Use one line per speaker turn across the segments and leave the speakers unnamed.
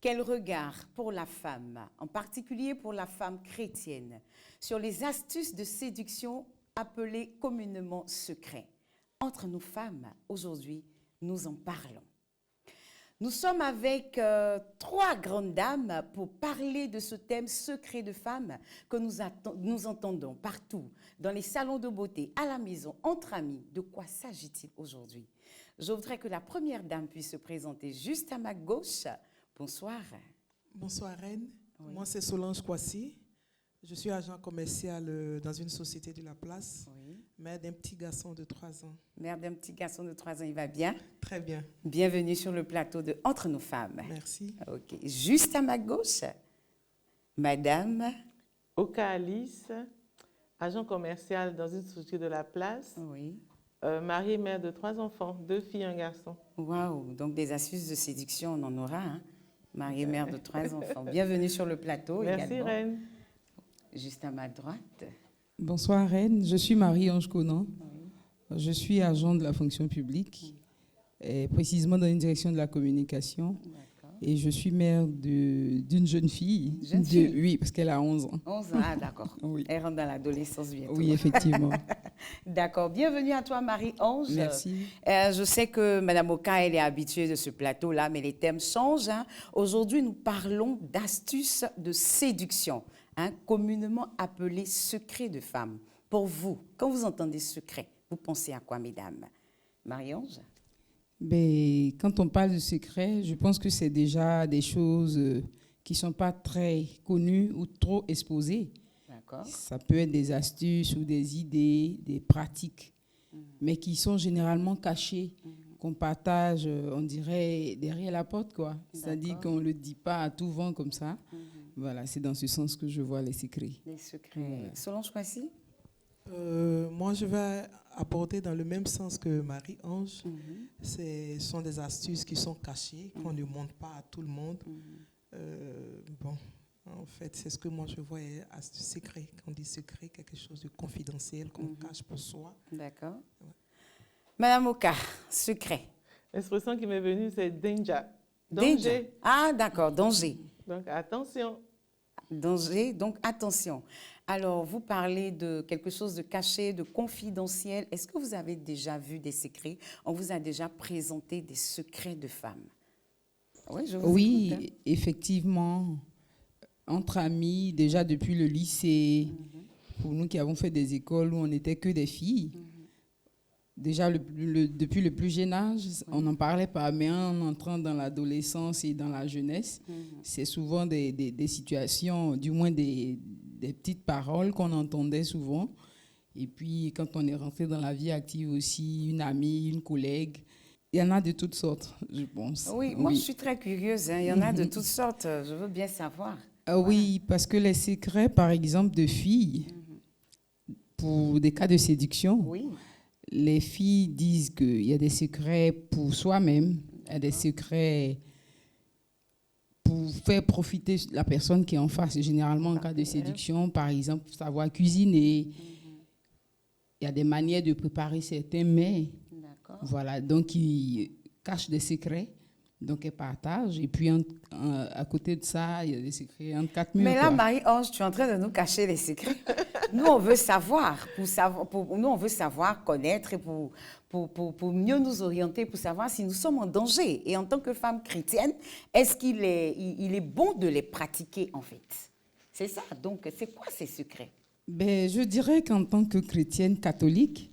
Quel regard pour la femme, en particulier pour la femme chrétienne, sur les astuces de séduction appelées communément secrets. Entre nous femmes, aujourd'hui, nous en parlons. Nous sommes avec trois grandes dames pour parler de ce thème secret de femmes que nous entendons partout, dans les salons de beauté, à la maison, entre amis. De quoi s'agit-il aujourd'hui? Je voudrais que la première dame puisse se présenter juste à ma gauche. Bonsoir.
Bonsoir Reine,
Oui.
Moi c'est Solange Kwasi. Je suis agent commercial dans une société de la place,
Oui.
mère d'un petit garçon de 3 ans.
Mère d'un petit garçon de 3 ans, il va bien?
Très bien,
Bienvenue sur le plateau de Entre nos femmes.
merci.
Ok. Juste à ma gauche, Madame.
Oka Alice, agent commercial dans une société de la place,
Oui.
mariée, mère de 3 enfants, 2 filles, un garçon.
Waouh, donc des astuces de séduction, on en aura. Hein? Mariée, mère de 3 enfants. Bienvenue sur le plateau.
Merci
également.
Reine.
Juste à ma droite.
Bonsoir Reine, je suis Marie-Ange Conan. Je suis agent de la fonction publique, et précisément dans une direction de la communication.
D'accord.
Et je suis mère d'une jeune fille.
Jeune fille?
Oui, parce qu'elle a 11 ans.
11 ans, ah, d'accord.
Oui.
Elle rentre dans l'adolescence bientôt.
Oui, effectivement.
D'accord. Bienvenue à toi, Marie-Ange.
Merci.
Je sais que Mme Oka, elle est habituée de ce plateau-là, mais les thèmes changent. Hein. Aujourd'hui, nous parlons d'astuces de séduction, hein, communément appelées secrets de femmes. Pour vous, quand vous entendez secret, vous pensez à quoi, mesdames? Marie-Ange?
Ben, quand on parle de secret, je pense que c'est déjà des choses qui ne sont pas très connues ou trop exposées.
D'accord.
Ça peut être des astuces ou des idées, des pratiques, mais qui sont généralement cachées, qu'on partage, on dirait, derrière la porte, quoi. C'est-à-dire qu'on ne le dit pas à tout vent comme ça. Voilà, c'est dans ce sens que je vois les secrets.
Les secrets. Solange Kwasi?
Moi je vais aborder dans le même sens que Marie-Ange. Ce sont des astuces qui sont cachées, qu'on ne montre pas à tout le monde. Bon, en fait, c'est ce que moi je vois, astuces secret. Quand on dit secret, quelque chose de confidentiel qu'on cache pour soi.
D'accord. Madame Oka, secret.
L'expression qui m'est venue, c'est danger.
Danger. Ah, d'accord, danger.
Donc attention.
Danger, donc attention. Alors, vous parlez de quelque chose de caché, de confidentiel. Est-ce que vous avez déjà vu des secrets? On vous a déjà présenté des secrets de femmes? Oui, je vous écoute, hein.
Effectivement. Entre amis, déjà depuis le lycée, pour nous qui avons fait des écoles où on n'était que des filles, déjà depuis le plus jeune âge, on n'en parlait pas, mais en entrant dans l'adolescence et dans la jeunesse, c'est souvent des situations, du moins des petites paroles qu'on entendait souvent. Et puis, quand on est rentré dans la vie active aussi, une amie, une collègue, il y en a de toutes sortes, je pense.
Oui, moi je suis très curieuse, hein. Il y en a de toutes sortes, je veux bien savoir.
Oui, parce que les secrets, par exemple, de filles, pour des cas de séduction,
Oui.
les filles disent qu'il y a des secrets pour soi-même, il y a des secrets pour faire profiter la personne qui est en face. Généralement, en cas de séduction, par exemple, savoir cuisiner. Il y a des manières de préparer certains mets.
D'accord.
Voilà, donc ils cachent des secrets, donc ils partagent. Et puis, à côté de ça, il y a des secrets entre 4 murs.
Mais là,
quoi.
Marie-Ange, tu es en train de nous cacher les secrets. Nous, on veut savoir, nous, on veut savoir, connaître, et pour mieux nous orienter, pour savoir si nous sommes en danger. Et en tant que femme chrétienne, est-ce qu'il est, il est bon de les pratiquer, en fait? C'est ça. Donc, c'est quoi ces secrets?
Ben, je dirais qu'en tant que chrétienne catholique,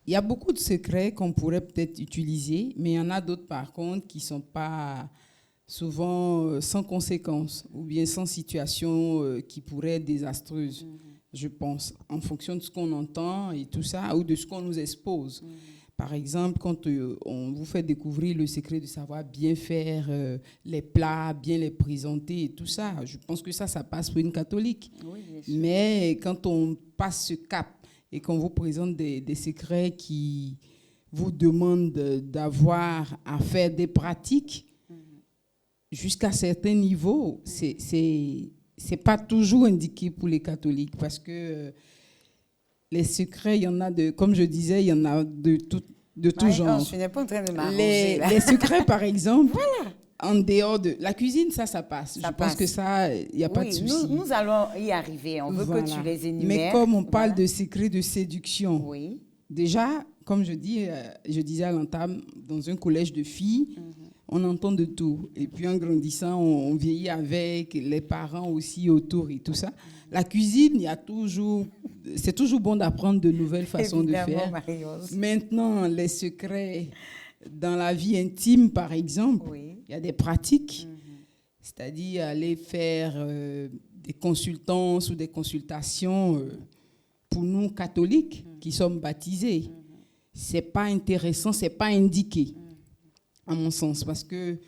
il y a beaucoup de secrets qu'on pourrait peut-être utiliser, mais il y en a d'autres, par contre, qui ne sont pas souvent sans conséquences ou bien sans situation qui pourrait être désastreuse, je pense, en fonction de ce qu'on entend et tout ça, ou de ce qu'on nous expose. Par exemple, quand on vous fait découvrir le secret de savoir bien faire les plats, bien les présenter et tout ça, je pense que ça passe pour une catholique.
Oui, bien sûr.
Mais quand on passe ce cap et qu'on vous présente des secrets qui vous demandent d'avoir à faire des pratiques, jusqu'à certains niveaux, c'est pas toujours indiqué pour les catholiques parce que les secrets, il y en a comme je disais, il y en a de tout genre.
Je n'ai pas en train de m'arranger.
Les secrets, par exemple, en dehors de la cuisine, ça passe. Je pense que ça, il n'y a pas de souci.
Nous allons y arriver. On veut que tu les énumères.
Mais comme on parle de secrets de séduction,
oui.
Déjà, comme je disais à l'entame, dans un collège de filles, on entend de tout. Et puis en grandissant, on vieillit avec les parents aussi autour et tout ça. La cuisine, c'est toujours bon d'apprendre de nouvelles façons de faire.
Marie-Rose.
Maintenant, les secrets dans la vie intime, par exemple, il y a des pratiques, c'est-à-dire aller faire des consultances ou des consultations pour nous catholiques qui sommes baptisés. C'est pas intéressant, c'est pas indiqué, à mon sens, parce que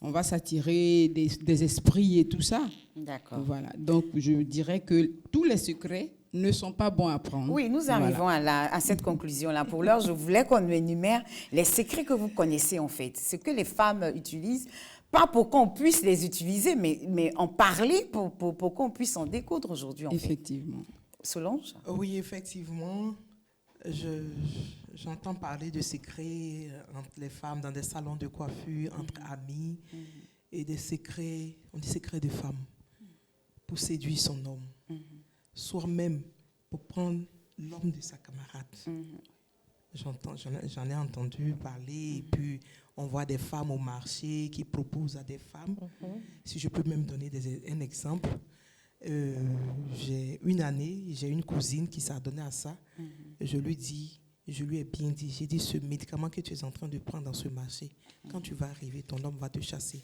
on va s'attirer des esprits et tout ça.
D'accord.
Voilà. Donc, je dirais que tous les secrets ne sont pas bons à prendre.
Oui, nous arrivons à cette conclusion-là. Pour l'heure, je voulais qu'on énumère les secrets que vous connaissez, en fait. Ce que les femmes utilisent, pas pour qu'on puisse les utiliser, mais en parler pour qu'on puisse en découdre aujourd'hui, en
Effectivement.
fait. Solange?
Oui, effectivement. J'entends parler de secrets entre les femmes dans des salons de coiffure, entre amis, et des secrets, on dit secrets de femmes, pour séduire son homme, soit même pour prendre l'homme de sa camarade. J'en ai entendu parler, et puis on voit des femmes au marché qui proposent à des femmes. Si je peux même donner un exemple, j'ai une cousine qui s'est donnée à ça. Je lui ai bien dit, j'ai dit, ce médicament que tu es en train de prendre dans ce marché, quand tu vas arriver, ton homme va te chasser.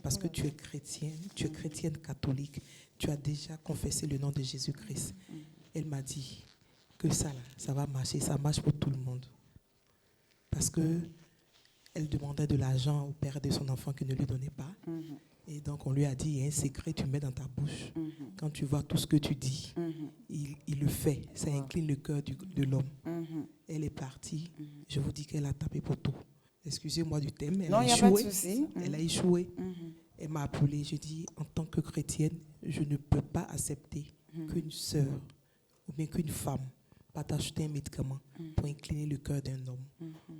Parce que tu es chrétienne catholique, tu as déjà confessé le nom de Jésus-Christ. Elle m'a dit que ça va marcher, ça marche pour tout le monde. Parce qu'elle demandait de l'argent au père de son enfant qui ne lui donnait pas. Et donc, on lui a dit, il y a un secret, tu mets dans ta bouche. Quand tu vois tout ce que tu dis, il le fait. Ça incline le cœur de l'homme. Elle est partie. Je vous dis qu'elle a tapé pour tout. Excusez-moi du thème. Elle a échoué.
Pas de souci.
Elle a échoué. Elle m'a appelée. Je dis, en tant que chrétienne, je ne peux pas accepter qu'une sœur ou bien qu'une femme va t'acheter un médicament pour incliner le cœur d'un homme,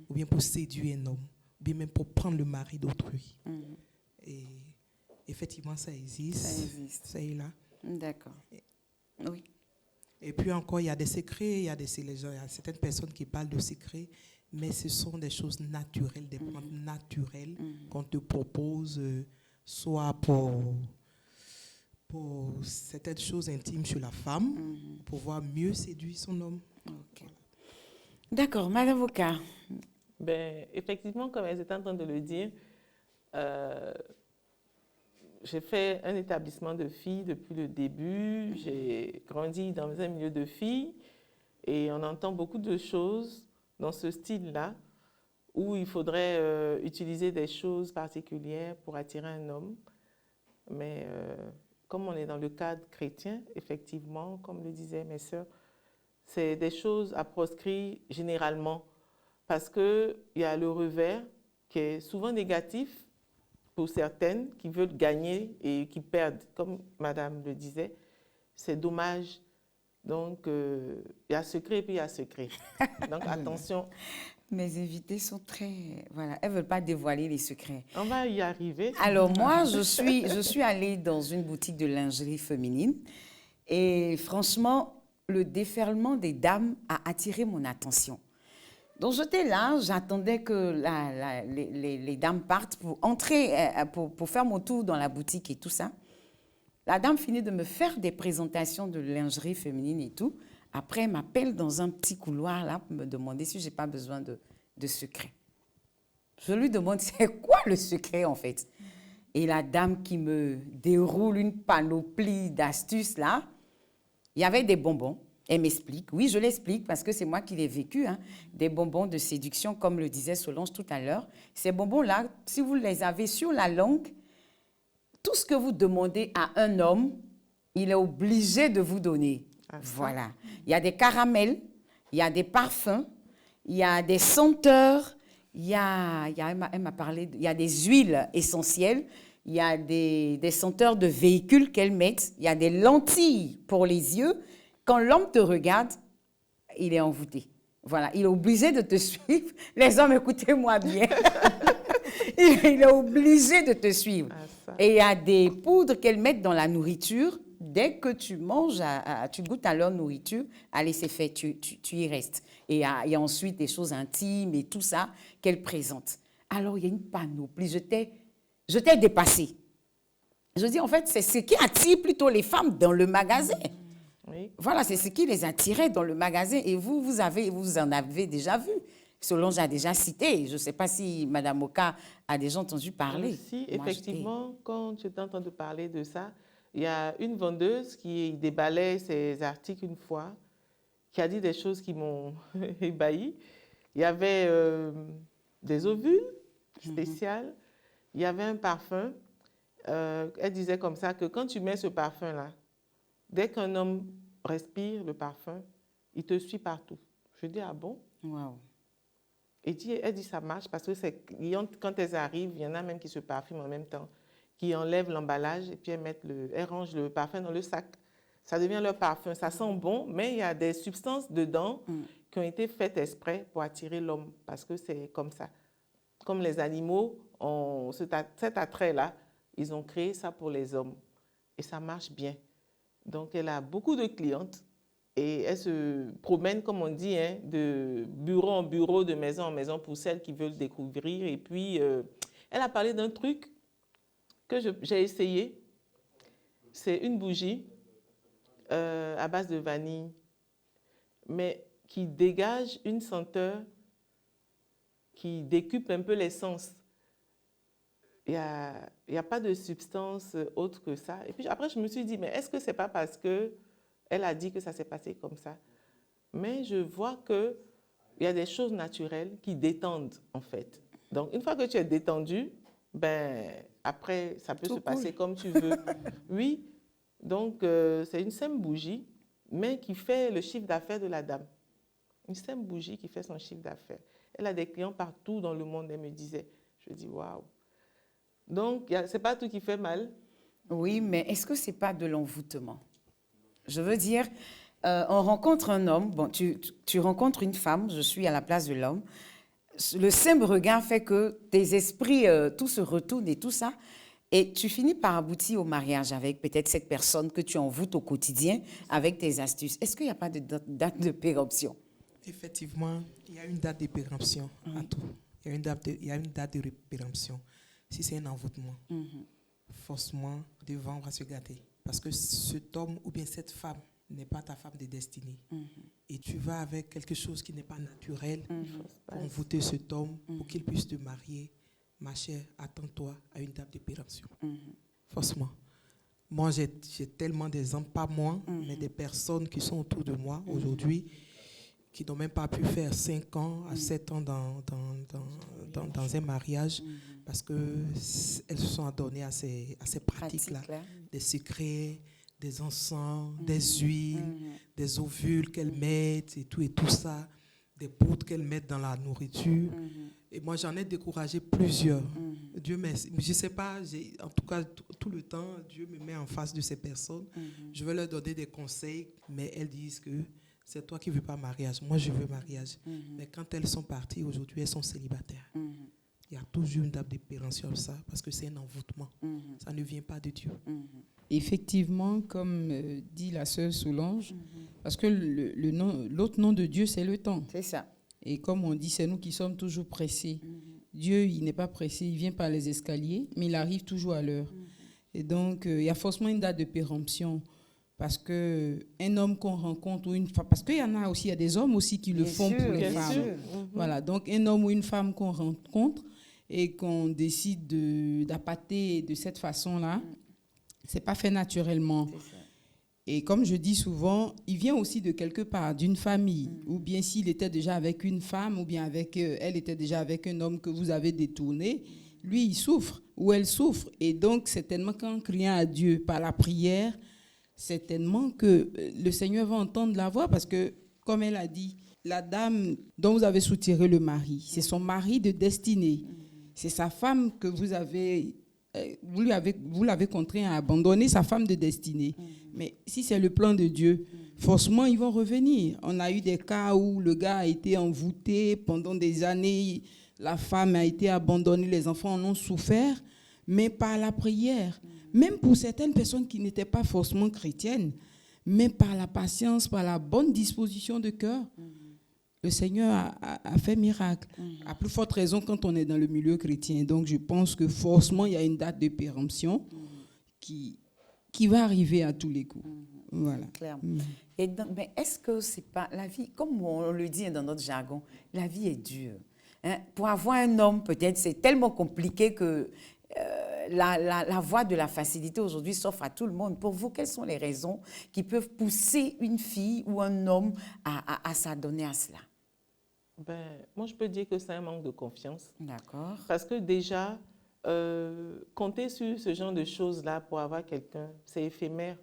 ou bien pour séduire un homme, ou bien même pour prendre le mari d'autrui. Et effectivement, ça existe. Ça est là.
D'accord. Oui.
Et puis encore, il y a des secrets, il y a certaines personnes qui parlent de secrets, mais ce sont des choses naturelles, des plantes naturelles qu'on te propose, soit pour certaines choses intimes sur la femme, pour pouvoir mieux séduire son homme.
Okay. D'accord, Madame Voka.
Effectivement, comme elle était en train de le dire, j'ai fait un établissement de filles depuis le début. J'ai grandi dans un milieu de filles et on entend beaucoup de choses dans ce style-là où il faudrait utiliser des choses particulières pour attirer un homme. Mais comme on est dans le cadre chrétien, effectivement, comme le disaient mes sœurs, c'est des choses à proscrire généralement parce qu'il y a le revers qui est souvent négatif pour certaines qui veulent gagner et qui perdent. Comme Madame le disait, c'est dommage. Donc, il y a secret et puis il y a secret. Donc, attention.
Mes invités sont très... Voilà, elles ne veulent pas dévoiler les secrets.
On va y arriver.
Alors, moi, je suis allée dans une boutique de lingerie féminine et franchement, le déferlement des dames a attiré mon attention. Donc, j'étais là, j'attendais que les dames partent pour entrer, pour faire mon tour dans la boutique et tout ça. La dame finit de me faire des présentations de lingerie féminine et tout. Après, elle m'appelle dans un petit couloir là pour me demander si je n'ai pas besoin de secret. Je lui demande, c'est quoi le secret en fait? Et la dame qui me déroule une panoplie d'astuces là, il y avait des bonbons, Elle m'explique. Oui, je l'explique parce que c'est moi qui l'ai vécu. Hein. Des bonbons de séduction, comme le disait Solange tout à l'heure. Ces bonbons-là, si vous les avez sur la langue, tout ce que vous demandez à un homme, il est obligé de vous donner. Voilà. Il y a des caramels, il y a des parfums, il y a des senteurs, elle m'a parlé, il y a des huiles essentielles, il y a des senteurs de véhicules qu'elle met, il y a des lentilles pour les yeux. Quand l'homme te regarde, il est envoûté. Voilà, il est obligé de te suivre. Les hommes, écoutez-moi bien. Il est obligé de te suivre. Et il y a des poudres qu'elles mettent dans la nourriture. Dès que tu manges, tu goûtes à leur nourriture, allez, c'est fait, tu y restes. Et il y a ensuite des choses intimes et tout ça qu'elles présentent. Alors, il y a une panoplie. Je t'ai dépassée. Je dis, en fait, c'est ce qui attire plutôt les femmes dans le magasin. Oui. Voilà, c'est ce qui les attirait dans le magasin. Et vous en avez déjà vu. Solange a déjà cité. Je ne sais pas si Mme Oka a déjà entendu parler.
Si, effectivement, quand j'étais en train de parler de ça, il y a une vendeuse qui déballait ses articles une fois, qui a dit des choses qui m'ont ébahi. Il y avait des ovules spéciales, il y avait un parfum. Elle disait comme ça que quand tu mets ce parfum-là, dès qu'un homme respire le parfum, il te suit partout. Je dis, ah bon?
Wow.
Elle dit, ça marche parce que quand elles arrivent, il y en a même qui se parfument en même temps, qui enlèvent l'emballage et puis elles rangent le parfum dans le sac. Ça devient leur parfum. Ça sent bon, mais il y a des substances dedans qui ont été faites exprès pour attirer l'homme parce que c'est comme ça. Comme les animaux ont cet attrait-là, ils ont créé ça pour les hommes. Et ça marche bien. Donc, elle a beaucoup de clientes et elle se promène, comme on dit, hein, de bureau en bureau, de maison en maison pour celles qui veulent découvrir. Et puis, elle a parlé d'un truc que j'ai essayé. C'est une bougie à base de vanille, mais qui dégage une senteur qui décuple un peu l'essence. Il n'y a pas de substance autre que ça. Et puis après, je me suis dit, mais est-ce que ce n'est pas parce qu'elle a dit que ça s'est passé comme ça? Mais je vois qu'il y a des choses naturelles qui détendent, en fait. Donc, une fois que tu es détendu, après, ça peut se passer comme tu veux. Oui, donc c'est une simple bougie, mais qui fait le chiffre d'affaires de la dame. Une simple bougie qui fait son chiffre d'affaires. Elle a des clients partout dans le monde, elle me disait. Je dis, waouh. Donc, ce n'est pas tout qui fait mal.
Oui, mais est-ce que ce n'est pas de l'envoûtement? Je veux dire, on rencontre un homme, bon, tu rencontres une femme, je suis à la place de l'homme. Le simple regard fait que tes esprits, tout se retourne et tout ça. Et tu finis par aboutir au mariage avec peut-être cette personne que tu envoûtes au quotidien avec tes astuces. Est-ce qu'il n'y a pas de date de péremption?
Effectivement, il y a une date de péremption à tout. Il y a une date de péremption. Si c'est un envoûtement, forcément, devant, on va se gâter. Parce que cet homme ou bien cette femme n'est pas ta femme de destinée. Et tu vas avec quelque chose qui n'est pas naturel pour envoûter cet homme, pour qu'il puisse te marier. Ma chère, attends-toi à une date de péremption. Forcément. Moi, j'ai tellement d'exemples, pas moi, mais des personnes qui sont autour de moi aujourd'hui, qui n'ont même pas pu faire 5 ans à 7 ans dans un mariage parce qu'elles se sont adonnées à ces pratiques-là. Des secrets, des encens, des huiles, des ovules qu'elles mettent et tout ça, des poudres qu'elles mettent dans la nourriture. Et moi, j'en ai découragé plusieurs. Dieu merci. Je ne sais pas, en tout cas, tout le temps, Dieu me met en face de ces personnes. Je veux leur donner des conseils, mais elles disent que c'est toi qui ne veux pas mariage. Moi, je veux mariage. Mais quand elles sont parties, aujourd'hui, elles sont célibataires. Il y a toujours une date de péremption sur ça, parce que c'est un envoûtement. Ça ne vient pas de Dieu.
Effectivement, comme dit la sœur Solange, parce que l'autre nom de Dieu, c'est le temps.
C'est ça.
Et comme on dit, c'est nous qui sommes toujours pressés. Dieu, il n'est pas pressé, il vient par les escaliers, mais il arrive toujours à l'heure. Et donc, il y a forcément une date de péremption. Parce qu'un homme qu'on rencontre ou une femme, parce qu'il y en a aussi, il y a des hommes aussi qui le font pour les femmes. Voilà, donc un homme ou une femme qu'on rencontre et qu'on décide d'appâter de cette façon-là, c'est pas fait naturellement. Et comme je dis souvent, il vient aussi de quelque part, d'une famille. Ou bien s'il était déjà avec une femme, ou bien elle était déjà avec un homme que vous avez détourné, lui, il souffre ou elle souffre. Et donc, certainement qu'en criant à Dieu par la prière, certainement que le Seigneur va entendre la voix parce que, comme elle a dit, la dame dont vous avez soutiré le mari, c'est son mari de destinée. C'est sa femme que vous l'avez contraint à abandonner, sa femme de destinée. Mais si c'est le plan de Dieu, forcément, ils vont revenir. On a eu des cas où le gars a été envoûté pendant des années, la femme a été abandonnée, les enfants en ont souffert, mais par la prière. Même pour certaines personnes qui n'étaient pas forcément chrétiennes, mais par la patience, par la bonne disposition de cœur, le Seigneur a fait miracle. À plus forte raison quand on est dans le milieu chrétien. Donc, je pense que forcément, il y a une date de péremption qui va arriver à tous les coups. Voilà.
Clairement. Mais est-ce que c'est pas la vie, comme on le dit dans notre jargon, la vie est dure. Hein? Pour avoir un homme, peut-être, c'est tellement compliqué que la voie de la facilité aujourd'hui s'offre à tout le monde. Pour vous, quelles sont les raisons qui peuvent pousser une fille ou un homme à s'adonner à cela?
Moi, je peux dire que c'est un manque de confiance.
D'accord.
Parce que déjà, compter sur ce genre de choses-là pour avoir quelqu'un, c'est éphémère.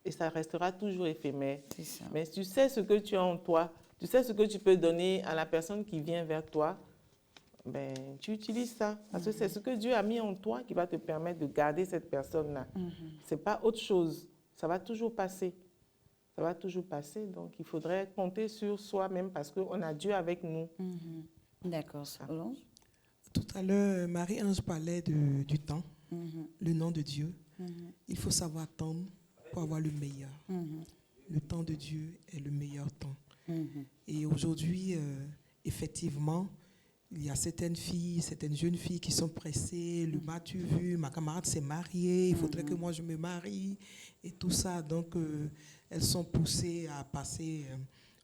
Et ça restera toujours éphémère.
C'est ça.
Mais tu sais ce que tu as en toi, tu sais ce que tu peux donner à la personne qui vient vers toi, tu utilises ça. Parce que c'est ce que Dieu a mis en toi qui va te permettre de garder cette personne-là. Ce n'est pas autre chose. Ça va toujours passer. Ça va toujours passer. Donc, il faudrait compter sur soi-même parce qu'on a Dieu avec nous.
D'accord. Solange?
Tout à l'heure, Marie-Ange parlait du temps, le nom de Dieu. Il faut savoir attendre pour avoir le meilleur. Le temps de Dieu est le meilleur temps. Et aujourd'hui, effectivement, il y a certaines jeunes filles qui sont pressées. Le m'as-tu vu, ma camarade s'est mariée, il faudrait que moi je me marie et tout ça. Donc, elles sont poussées à passer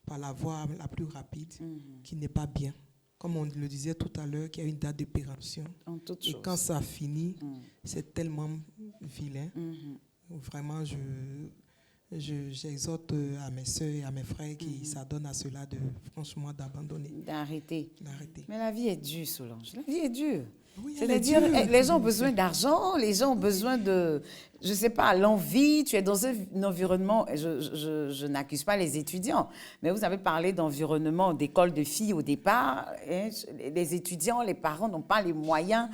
par la voie la plus rapide, qui n'est pas bien. Comme on le disait tout à l'heure, qu'il y a une date de péremption. Et quand ça finit, c'est tellement vilain. Vraiment, j'exhorte à mes soeurs et à mes frères qui s'adonnent à cela, franchement, d'abandonner.
D'arrêter. Mais la vie est dure, Solange. La vie est dure.
Oui,
c'est-à-dire, les gens ont besoin d'argent, les gens ont besoin de, je ne sais pas, l'envie. Tu es dans un environnement, je n'accuse pas les étudiants, mais vous avez parlé d'environnement, d'école de filles au départ. Hein, les étudiants, les parents n'ont pas les moyens.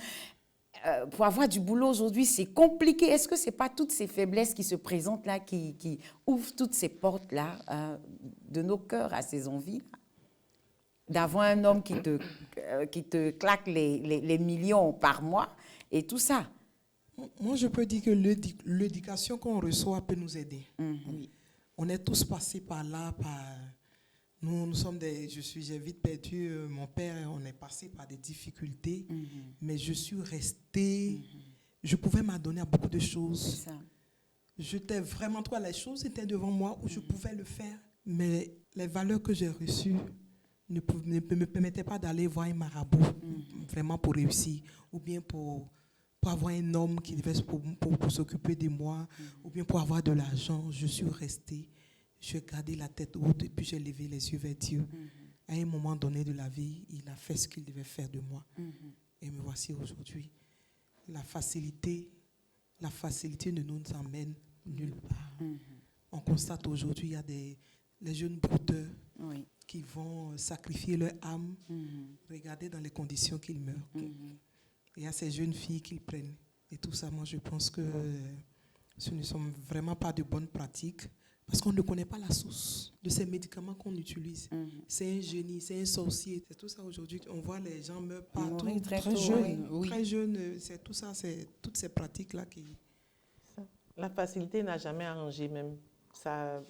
Pour avoir du boulot aujourd'hui, c'est compliqué. Est-ce que ce n'est pas toutes ces faiblesses qui se présentent là, qui ouvrent toutes ces portes-là de nos cœurs à ces envies-là? D'avoir un homme qui te claque les millions par mois et tout ça.
Moi, je peux dire que l'éducation qu'on reçoit peut nous aider. Oui. On est tous passés par là. Nous sommes j'ai vite perdu mon père. On est passé par des difficultés. Mais je suis restée. Je pouvais m'adonner à beaucoup de choses.
C'est ça.
J'étais vraiment toi. Les choses étaient devant moi où je pouvais le faire. Mais les valeurs que j'ai reçues ne me permettait pas d'aller voir un marabout vraiment pour réussir, ou bien pour avoir un homme qui devait pour s'occuper de moi, ou bien pour avoir de l'argent. Je suis restée, j'ai gardé la tête haute et puis j'ai levé les yeux vers Dieu. À un moment donné de la vie, il a fait ce qu'il devait faire de moi. Et me voici aujourd'hui. La facilité ne nous emmène nulle part. On constate aujourd'hui, il y a les jeunes brouteurs qui vont sacrifier leur âme. Regardez dans les conditions qu'ils meurent. Il y a ces jeunes filles qu'ils prennent. Et tout ça, moi, je pense que ce ne sont vraiment pas de bonnes pratiques parce qu'on ne connaît pas la source de ces médicaments qu'on utilise. C'est un génie, c'est un sorcier. C'est tout ça aujourd'hui. On voit les gens meurent partout.
Très
jeunes. Très jeunes. C'est tout ça, c'est toutes ces pratiques-là qui...
La facilité n'a jamais arrangé même. Ça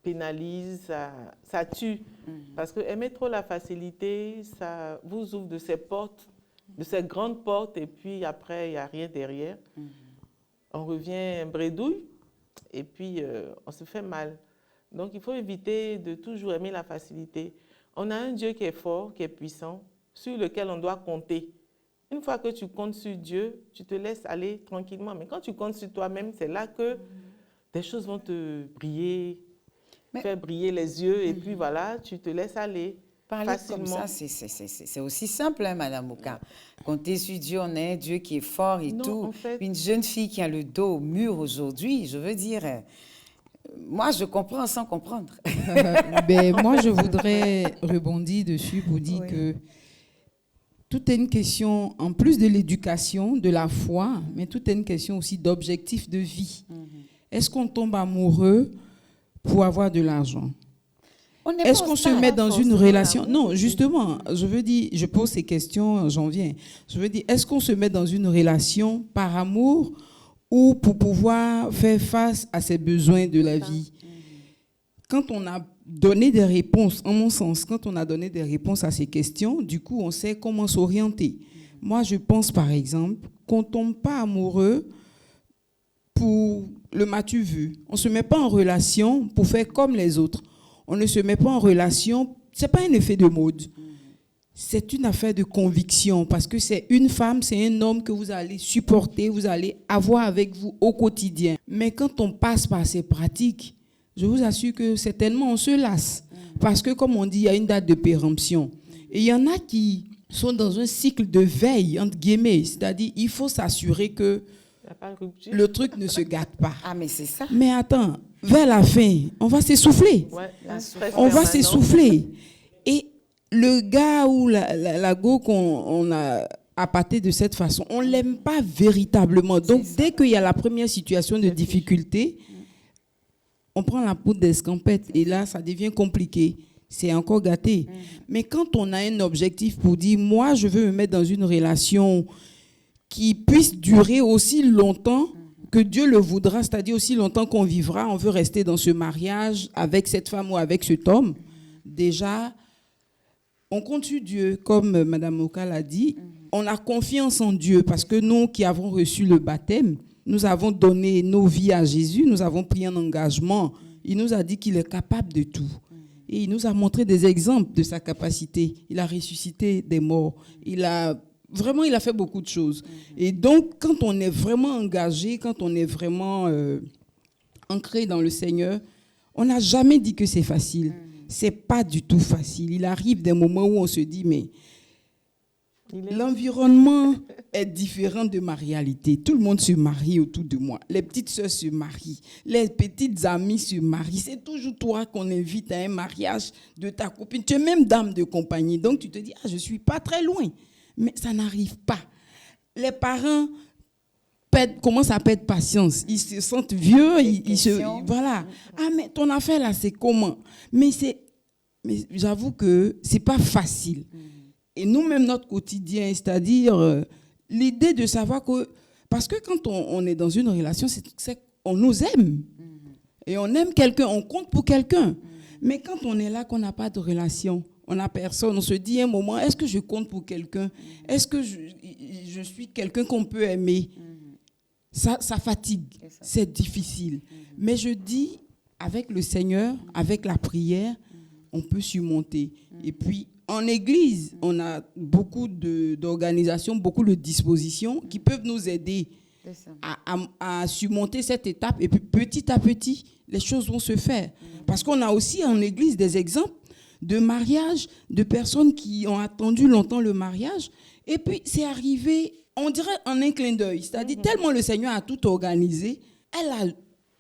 pénalise, ça tue. Parce que aimer trop la facilité, ça vous ouvre de ces portes, de ces grandes portes, et puis après, il n'y a rien derrière. On revient bredouille, et puis on se fait mal. Donc, il faut éviter de toujours aimer la facilité. On a un Dieu qui est fort, qui est puissant, sur lequel on doit compter. Une fois que tu comptes sur Dieu, tu te laisses aller tranquillement. Mais quand tu comptes sur toi-même, c'est là que des choses vont te briller,
Mais-
faire briller les yeux, et puis voilà, tu te laisses aller
Parler
facilement.
comme ça, c'est aussi simple, hein, Madame Oka. Compter sur Dieu, on est un Dieu qui est fort et
Non,
tout.
en fait-
Une jeune fille qui a le dos au mur aujourd'hui, je veux dire, moi, je comprends sans comprendre.
Ben, moi, je voudrais rebondir dessus pour dire
Oui.
que tout est une question, en plus de l'éducation, de la foi, mais tout est une question aussi d'objectif de vie. Est-ce qu'on tombe amoureux pour avoir de l'argent?
On n'est
Est-ce
pas au
qu'on se
stade.
met dans une
forcément
relation?
l'amour.
Non, justement, je veux dire, je pose ces questions, j'en viens. Je veux dire, est-ce qu'on se met dans une relation par amour ou pour pouvoir faire face à ses besoins de la vie? Quand on a donné des réponses, en mon sens, quand on a donné des réponses à ces questions, du coup, on sait comment s'orienter. Moi, je pense, par exemple, qu'on ne tombe pas amoureux pour le m'as-tu vu. On ne se met pas en relation pour faire comme les autres. On ne se met pas en relation, ce n'est pas un effet de mode. C'est une affaire de conviction parce que c'est une femme, c'est un homme que vous allez supporter, vous allez avoir avec vous au quotidien. Mais quand on passe par ces pratiques, je vous assure que certainement on se lasse. Parce que comme on dit, il y a une date de péremption. Et il y en a qui sont dans un cycle de veille, entre guillemets. C'est-à-dire, il faut s'assurer que
Il n'y a pas de rupture.
le truc ne se gâte pas.
Ah, mais c'est ça.
Mais attends, vers la fin, on va s'essouffler.
Ouais,
La
un stress
On va
permanent.
s'essouffler. Et le gars ou la go qu'on a appâté de cette façon, on ne l'aime pas véritablement. Donc, dès qu'il y a la première situation de difficulté, on prend la poudre d'escampette et là, ça devient compliqué. C'est encore gâté. Mais quand on a un objectif pour dire, moi, je veux me mettre dans une relation qui puisse durer aussi longtemps que Dieu le voudra, c'est-à-dire aussi longtemps qu'on vivra, on veut rester dans ce mariage avec cette femme ou avec cet homme, déjà, on compte sur Dieu, comme Mme Oka l'a dit, on a confiance en Dieu parce que nous qui avons reçu le baptême, nous avons donné nos vies à Jésus, nous avons pris un engagement. Il nous a dit qu'il est capable de tout. Et il nous a montré des exemples de sa capacité. Il a ressuscité des morts. Il a fait beaucoup de choses. Et donc, quand on est vraiment engagé, quand on est vraiment ancré dans le Seigneur, on n'a jamais dit que c'est facile. C'est pas du tout facile. Il arrive des moments où on se dit, mais l'environnement est différent de ma réalité. Tout le monde se marie autour de moi. Les petites sœurs se marient. Les petites amies se marient. C'est toujours toi qu'on invite à un mariage de ta copine. Tu es même dame de compagnie. Donc, tu te dis, je ne suis pas très loin. Mais ça n'arrive pas. Les parents commencent à perdre patience. Ils se sentent vieux. Voilà. Ah, mais ton affaire là, c'est comment? Mais j'avoue que ce n'est pas facile. Et nous-mêmes, notre quotidien, c'est-à-dire l'idée de savoir que... Parce que quand on est dans une relation, on nous aime. Et on aime quelqu'un, on compte pour quelqu'un. Mais quand on est là, qu'on n'a pas de relation, on n'a personne, on se dit un moment, est-ce que je compte pour quelqu'un? Est-ce que je suis quelqu'un qu'on peut aimer? Ça fatigue, c'est difficile. Mais je dis, avec le Seigneur, avec la prière, on peut surmonter. Et puis, en Église, on a beaucoup d'organisations, beaucoup de dispositions qui peuvent nous aider à surmonter cette étape. Et puis, petit à petit, les choses vont se faire. Parce qu'on a aussi en Église des exemples de mariage, de personnes qui ont attendu longtemps le mariage. Et puis, c'est arrivé, on dirait en un clin d'œil. C'est-à-dire, tellement le Seigneur a tout organisé, elle a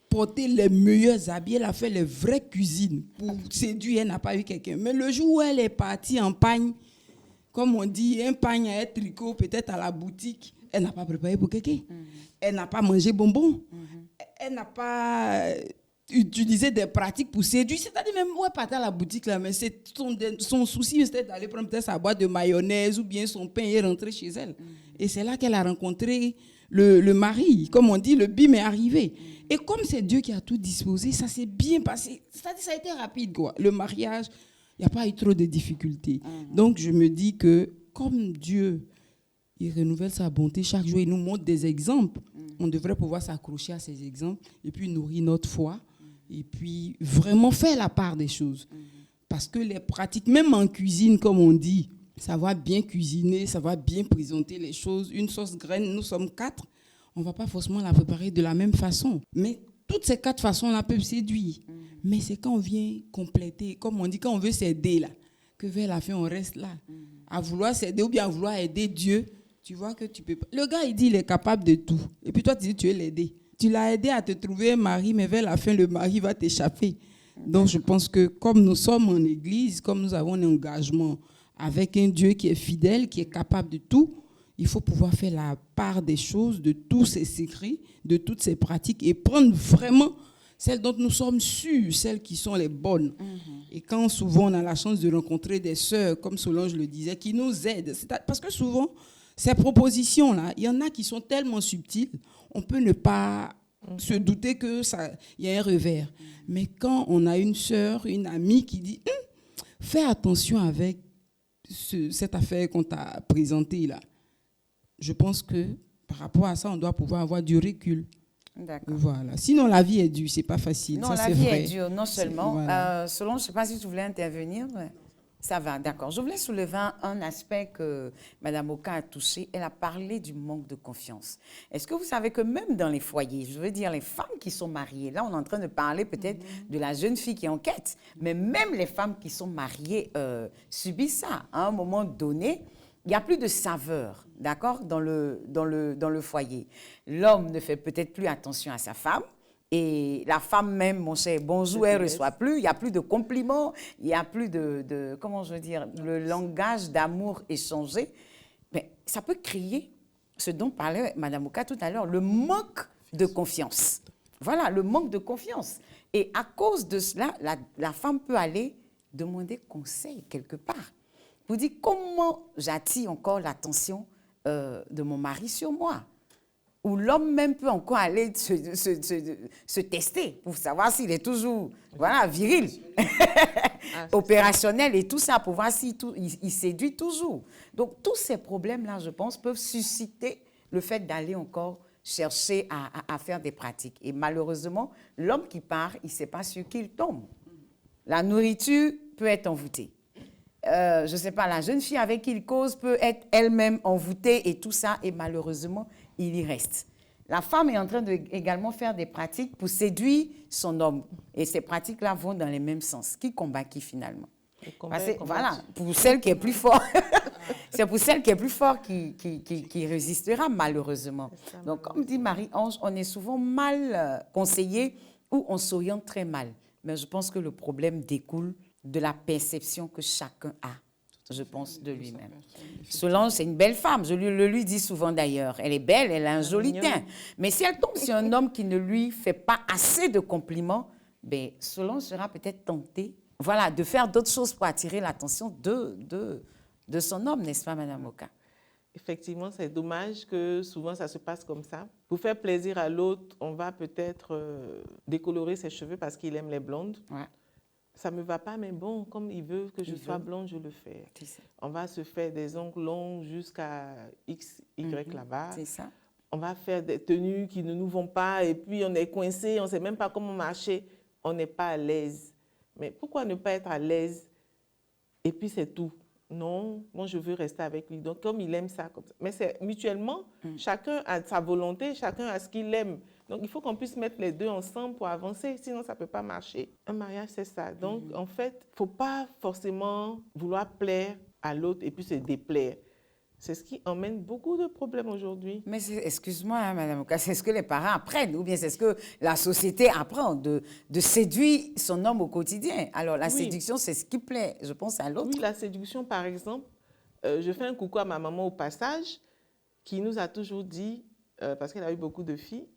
porté les meilleurs habits, elle a fait les vraies cuisines pour séduire, elle n'a pas eu quelqu'un. Mais le jour où elle est partie en pagne, comme on dit, un pagne à un tricot, peut-être à la boutique, elle n'a pas préparé pour quelqu'un. Elle n'a pas mangé bonbon. Elle n'a pas utilisé des pratiques pour séduire. C'est-à-dire même où elle partait à la boutique, là, mais son souci, c'était d'aller prendre peut-être sa boîte de mayonnaise ou bien son pain et rentrer chez elle. Et c'est là qu'elle a rencontré le mari. Comme on dit, le bim est arrivé. Et comme c'est Dieu qui a tout disposé, ça s'est bien passé. C'est-à-dire ça a été rapide, quoi. Le mariage, il n'y a pas eu trop de difficultés. Donc, je me dis que comme Dieu, il renouvelle sa bonté chaque jour, il nous montre des exemples, on devrait pouvoir s'accrocher à ces exemples et puis nourrir notre foi et puis vraiment faire la part des choses. Parce que les pratiques, même en cuisine, comme on dit, ça va bien cuisiner, ça va bien présenter les choses. Une sauce graine, nous sommes 4. On ne va pas forcément la préparer de la même façon. Mais toutes ces 4 façons-là peuvent séduire. Mais c'est quand on vient compléter, comme on dit, quand on veut s'aider là, que vers la fin, on reste là. À vouloir s'aider ou bien à vouloir aider Dieu, tu vois que tu peux pas. Le gars, il dit il est capable de tout. Et puis toi, tu dis tu veux l'aider. Tu l'as aidé à te trouver un mari, mais vers la fin, le mari va t'échapper. Donc, je pense que comme nous sommes en église, comme nous avons un engagement avec un Dieu qui est fidèle, qui est capable de tout, il faut pouvoir faire la part des choses, de tous ces secrets, de toutes ces pratiques et prendre vraiment celles dont nous sommes sûrs, celles qui sont les bonnes. Et quand souvent on a la chance de rencontrer des sœurs, comme Solange le disait, qui nous aident, parce que souvent, ces propositions-là, il y en a qui sont tellement subtiles, on peut ne pas se douter qu'il y a un revers. Mais quand on a une sœur, une amie qui dit « Fais attention avec cette affaire qu'on t'a présentée là », je pense que par rapport à ça, on doit pouvoir avoir du recul.
D'accord.
Voilà. Sinon, la vie est dure, c'est pas facile.
Non,
ça,
la
c'est
vie
vrai.
est dure, non seulement.
Voilà.
Selon, je ne sais pas si tu voulais intervenir. Ouais. Ça va, d'accord. Je voulais soulever un aspect que Mme Oka a touché. Elle a parlé du manque de confiance. Est-ce que vous savez que même dans les foyers, je veux dire les femmes qui sont mariées, là on est en train de parler peut-être de la jeune fille qui est en quête, mais même les femmes qui sont mariées subissent ça. À un moment donné, il n'y a plus de saveur, d'accord, dans le foyer. L'homme ne fait peut-être plus attention à sa femme. Et la femme même, mon cher, bonjour, elle ne reçoit plus. Il n'y a plus de compliments, il n'y a plus de, comment je veux dire, le langage d'amour échangé. Mais ça peut créer ce dont parlait Mme Oka tout à l'heure, le manque de confiance. Voilà, le manque de confiance. Et à cause de cela, la femme peut aller demander conseil quelque part. Vous dites, comment j'attire encore l'attention de mon mari sur moi? Ou l'homme même peut encore aller se tester pour savoir s'il est toujours viril, opérationnel et tout ça, pour voir s'il il séduit toujours. Donc, tous ces problèmes-là, je pense, peuvent susciter le fait d'aller encore chercher à faire des pratiques. Et malheureusement, l'homme qui part, il ne sait pas sur qui il tombe. La nourriture peut être envoûtée. Je ne sais pas, la jeune fille avec qui il cause peut être elle-même envoûtée et tout ça, et malheureusement, il y reste. La femme est en train de également faire des pratiques pour séduire son homme. Et ces pratiques-là vont dans les mêmes sens. Qui combat qui finalement? Voilà, pour celle qui est plus forte. C'est pour celle qui est plus forte qui résistera malheureusement. Donc, comme dit Marie-Ange, on est souvent mal conseillé ou on s'oriente très mal. Mais je pense que le problème découle de la perception que chacun a, je pense, de lui-même. Solange, c'est une belle femme, je le lui dis souvent d'ailleurs. Elle est belle, elle a un joli teint. Mais si elle tombe sur un homme qui ne lui fait pas assez de compliments, ben, Solange sera peut-être tentée de faire d'autres choses pour attirer l'attention de son homme, n'est-ce pas, Mme Oka?
Effectivement, c'est dommage que souvent ça se passe comme ça. Pour faire plaisir à l'autre, on va peut-être décolorer ses cheveux parce qu'il aime les blondes. Ouais. Ça ne me va pas, mais bon, comme il veut que je sois blonde, je le fais. On va se faire des ongles longs jusqu'à X, Y là-bas.
C'est ça.
On va faire des tenues qui ne nous vont pas et puis on est coincé, on ne sait même pas comment marcher. On n'est pas à l'aise. Mais pourquoi ne pas être à l'aise? Et puis c'est tout. Non, moi je veux rester avec lui. Donc comme il aime ça, comme ça. Mais c'est mutuellement, chacun a sa volonté, chacun a ce qu'il aime. Donc, il faut qu'on puisse mettre les deux ensemble pour avancer, sinon ça ne peut pas marcher. Un mariage, c'est ça. Donc, en fait, il ne faut pas forcément vouloir plaire à l'autre et puis se déplaire. C'est ce qui emmène beaucoup de problèmes aujourd'hui.
Mais excuse-moi, Mme Oka, c'est ce que les parents apprennent ou bien c'est ce que la société apprend de séduire son homme au quotidien. Alors, la séduction, c'est ce qui plaît, je pense, à l'autre.
Oui, la séduction, par exemple, je fais un coucou à ma maman au passage qui nous a toujours dit, parce qu'elle a eu beaucoup de filles,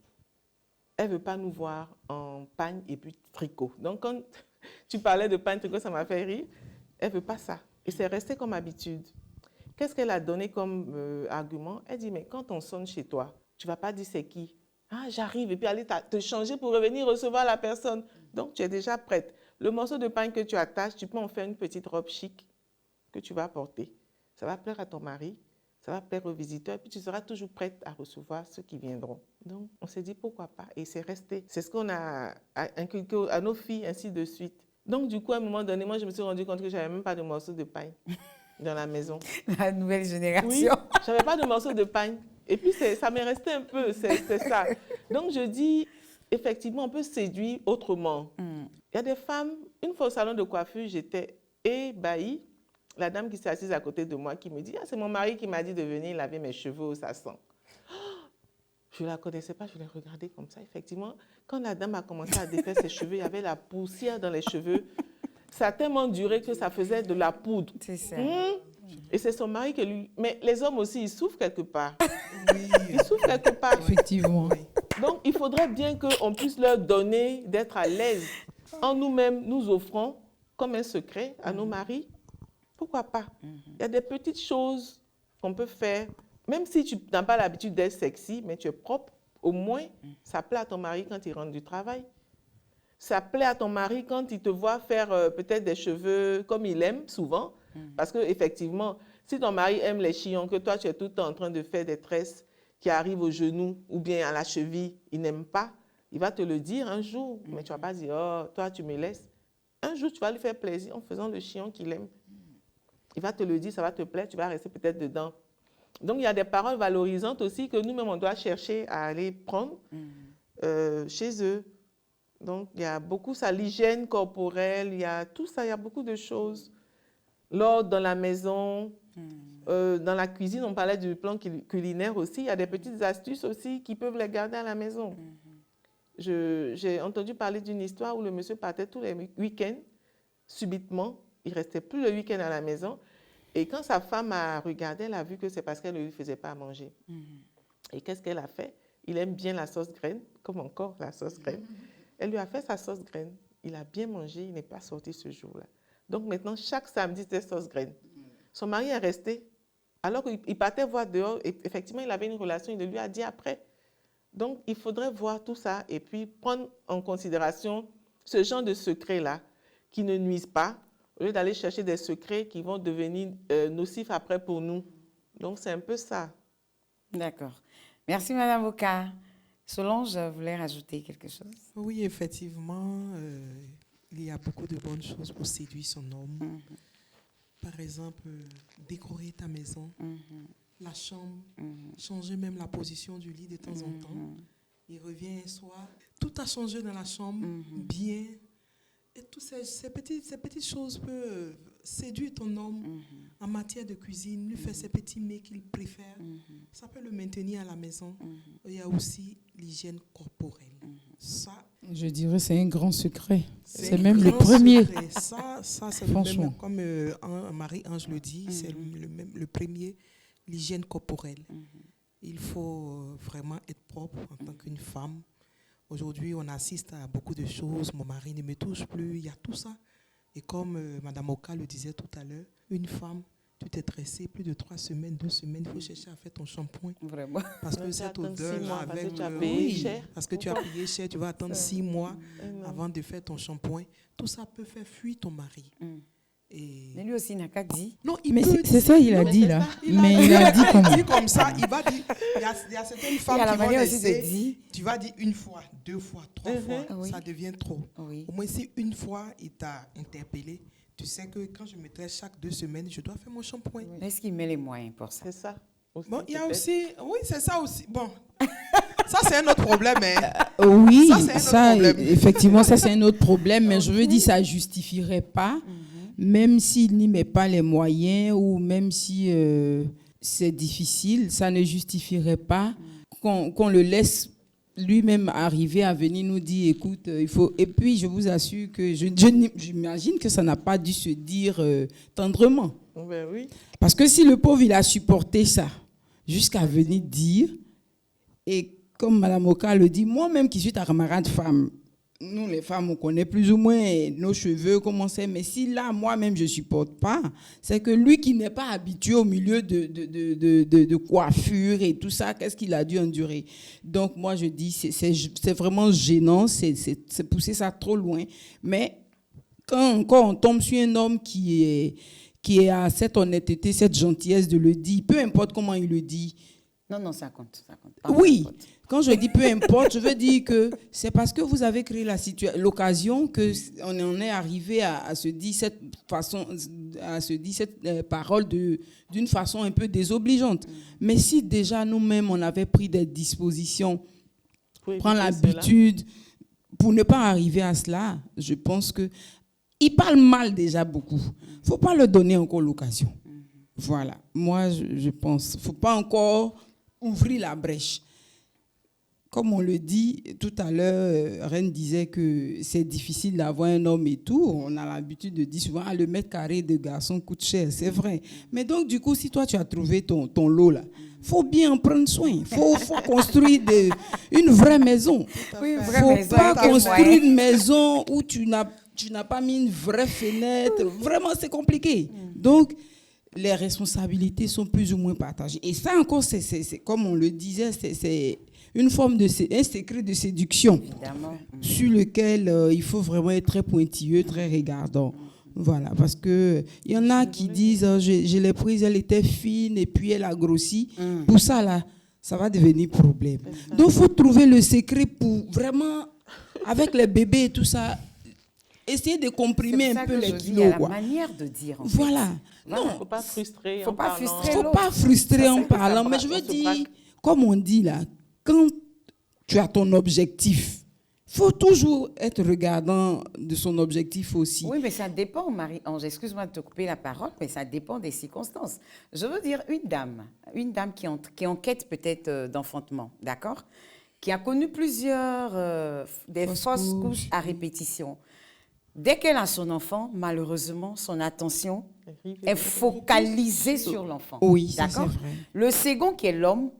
elle ne veut pas nous voir en pagne et puis tricot. Donc, quand tu parlais de pagne tricot, ça m'a fait rire. Elle ne veut pas ça. Et c'est resté comme habitude. Qu'est-ce qu'elle a donné comme argument? Elle dit, mais quand on sonne chez toi, tu ne vas pas dire c'est qui? Ah, j'arrive. Et puis aller te changer pour revenir recevoir la personne. Donc, tu es déjà prête. Le morceau de pagne que tu attaches, tu peux en faire une petite robe chic que tu vas porter. Ça va plaire à ton mari. Ça va plaire aux visiteurs et puis tu seras toujours prête à recevoir ceux qui viendront. Donc, on s'est dit pourquoi pas et c'est resté. C'est ce qu'on a inculqué à nos filles, ainsi de suite. Donc, du coup, à un moment donné, moi, je me suis rendu compte que je n'avais même pas de morceau de paille dans la maison.
La nouvelle génération.
Oui, je n'avais pas de morceau de paille. Et puis, ça m'est resté un peu, c'est ça. Donc, je dis, effectivement, on peut séduire autrement. Il y a des femmes, une fois au salon de coiffure, j'étais ébahie. La dame qui s'est assise à côté de moi qui me dit « Ah, c'est mon mari qui m'a dit de venir laver mes cheveux, ça sent. » Je ne la connaissais pas, je l'ai regardée comme ça. Effectivement, quand la dame a commencé à défaire ses cheveux, il y avait la poussière dans les cheveux. Ça a tellement duré que ça faisait de la poudre.
C'est ça.
Et c'est son mari qui lui... Mais les hommes aussi, ils souffrent quelque part.
Oui,
Ils souffrent quelque part.
Effectivement.
Donc, il faudrait bien qu'on puisse leur donner d'être à l'aise en nous-mêmes, nous offrons comme un secret à nos maris. Pourquoi pas? Il y a des petites choses qu'on peut faire. Même si tu n'as pas l'habitude d'être sexy, mais tu es propre, au moins, ça plaît à ton mari quand il rentre du travail. Ça plaît à ton mari quand il te voit faire peut-être des cheveux comme il aime souvent. Parce qu'effectivement, si ton mari aime les chignon, que toi, tu es tout le temps en train de faire des tresses qui arrivent au genou ou bien à la cheville, il n'aime pas, il va te le dire un jour. Mais tu ne vas pas dire, oh, toi, tu me laisses. Un jour, tu vas lui faire plaisir en faisant le chignon qu'il aime. Il va te le dire, ça va te plaire, tu vas rester peut-être dedans. Donc, il y a des paroles valorisantes aussi que nous-mêmes, on doit chercher à aller prendre chez eux. Donc, il y a beaucoup ça, l'hygiène corporelle, il y a tout ça, il y a beaucoup de choses. L'ordre dans la maison, dans la cuisine, on parlait du plan culinaire aussi, il y a des petites astuces aussi qui peuvent les garder à la maison. J'ai entendu parler d'une histoire où le monsieur partait tous les week-ends, subitement, il ne restait plus le week-end à la maison. Et quand sa femme a regardé, elle a vu que c'est parce qu'elle ne lui faisait pas à manger. Et qu'est-ce qu'elle a fait? Il aime bien la sauce graine, comme encore la sauce graine. Elle lui a fait sa sauce graine. Il a bien mangé, il n'est pas sorti ce jour-là. Donc maintenant, chaque samedi, c'était sauce graine. Son mari est resté. Alors qu'il partait voir dehors, et effectivement, il avait une relation, il le lui a dit après. Donc, il faudrait voir tout ça et puis prendre en considération ce genre de secrets-là qui ne nuisent pas, au lieu d'aller chercher des secrets qui vont devenir nocifs après pour nous. Donc, c'est un peu ça.
D'accord. Merci, Madame Oka. Solange voulait rajouter quelque chose.
Oui, effectivement, il y a beaucoup de bonnes choses pour séduire son homme. Par exemple, décorer ta maison, la chambre, changer même la position du lit de temps en temps. Il revient un soir, tout a changé dans la chambre, bien. Et toutes ces petites choses peuvent séduire ton homme en matière de cuisine, lui faire ces petits mets qu'il préfère. Ça peut le maintenir à la maison. Il y a aussi l'hygiène corporelle. Ça,
je dirais c'est un grand secret.
c'est
C'est même le
grand
premier.
secret. Ça c'est
Franchement.
le même, comme Marie-Ange le dit, c'est le premier, l'hygiène corporelle. Il faut vraiment être propre en tant qu'une femme. Aujourd'hui, on assiste à beaucoup de choses. Mon mari ne me touche plus. Il y a tout ça. Et comme Mme Oka le disait tout à l'heure, une femme, tu t'es tressée plus de 3 semaines, 2 semaines, il faut chercher à faire ton shampoing.
Vraiment.
Parce que
Tu
cette
attends 6
odeur
mois parce
avec
que tu as payé cher.
parce que tu as payé cher, tu vas attendre 6 mois avant de faire ton shampoing. Tout ça peut faire fuir ton mari. Et
Mais lui aussi, il n'a qu'à dire.
non, il
Mais
peut
c'est ça, il a
mais
dit
c'est
là.
ça.
Mais il a dit comment?
dit comme ça, il va dire. Il y a certaines femmes
Il y a la
qui vont
manière aussi de
laisser.
dire.
Tu vas dire 1 fois, 2 fois, 3 fois,
Oui.
ça devient trop.
Oui.
Au moins, si 1 fois il t'a interpellé, tu sais que quand je me tresse chaque 2 semaines, je dois faire mon shampoing.
Mais est-ce qu'il met les moyens pour ça?
C'est ça. Aussi,
Bon, il y a
peut-être.
aussi. Oui, c'est ça aussi. Bon. Ça, c'est un autre problème. Hein.
Oui,
Ça, c'est un autre
ça,
problème.
effectivement, ça c'est un autre problème, mais je veux dire, ça ne justifierait pas, même s'il n'y met pas les moyens ou même si c'est difficile, ça ne justifierait pas qu'on le laisse lui-même arriver à venir nous dire, écoute, il faut... Et puis, je vous assure que j'imagine que ça n'a pas dû se dire tendrement.
Ben oui.
Parce que si le pauvre, il a supporté ça jusqu'à venir dire, et comme Mme Oka le dit, moi-même qui suis ta camarade femme, nous les femmes, on connaît plus ou moins nos cheveux, comment c'est, mais si là, moi-même, je ne supporte pas, c'est que lui qui n'est pas habitué au milieu de coiffure et tout ça, qu'est-ce qu'il a dû endurer? Donc, moi, je dis, c'est vraiment gênant, c'est pousser ça trop loin. Mais quand on tombe sur un homme qui a cette honnêteté, cette gentillesse de le dire, peu importe comment il le dit.
Non, ça compte. Ça compte.
Oui,
Ça compte.
quand je dis peu importe, je veux dire que c'est parce que vous avez créé l'occasion qu'on en est arrivé à se dire cette parole d'une façon un peu désobligeante. Mais si déjà nous-mêmes, on avait pris des dispositions prendre
éviter cela.
l'habitude pour ne pas arriver à cela. Je pense que ils parlent mal déjà beaucoup. Il ne faut pas leur donner encore l'occasion. Voilà. Moi, je pense. Il ne faut pas encore ouvrir la brèche. Comme on le dit tout à l'heure, Reine disait que c'est difficile d'avoir un homme et tout. On a l'habitude de dire souvent, le mètre carré de garçon coûte cher. C'est vrai. Mais donc, du coup, si toi, tu as trouvé ton lot là, il faut bien en prendre soin. Il faut construire une vraie maison.
Oui,
Il ne
vraie
faut
maison
pas
avec
construire
moyens.
une maison où tu n'as pas mis une vraie fenêtre. Vraiment, c'est compliqué. Donc, les responsabilités sont plus ou moins partagées. Et ça encore, c'est comme on le disait, c'est une forme un secret de séduction
Évidemment.
sur lequel il faut vraiment être très pointilleux, très regardant. Voilà, parce que il y en a qui disent je l'ai prise, elle était fine et puis elle a grossi. Pour ça là, ça va devenir problème. Donc il faut trouver le secret pour vraiment avec les bébés et tout ça, essayer de comprimer un peu les
Il y
kilos.
a la
Quoi.
manière de dire. En
Voilà.
fait.
Il ne faut pas frustrer
Faut
en
pas
parlant.
frustrer.
Il ne faut
l'autre.
pas frustrer
Ça,
en
c'est que ça
parlant, mais
braque,
je veux
on se
dire,
braque.
comme on dit là, quand tu as ton objectif, il faut toujours être regardant de son objectif aussi.
Oui, mais ça dépend, Marie-Ange. Excuse-moi de te couper la parole, mais ça dépend des circonstances. Je veux dire, une dame qui est en quête peut-être d'enfantement, d'accord, qui a connu plusieurs des fausses couches à répétition. Dès qu'elle a son enfant, malheureusement, son attention est focalisée sur l'enfant.
Oui, ça,
d'accord.
c'est vrai.
Le second, qui est l'homme,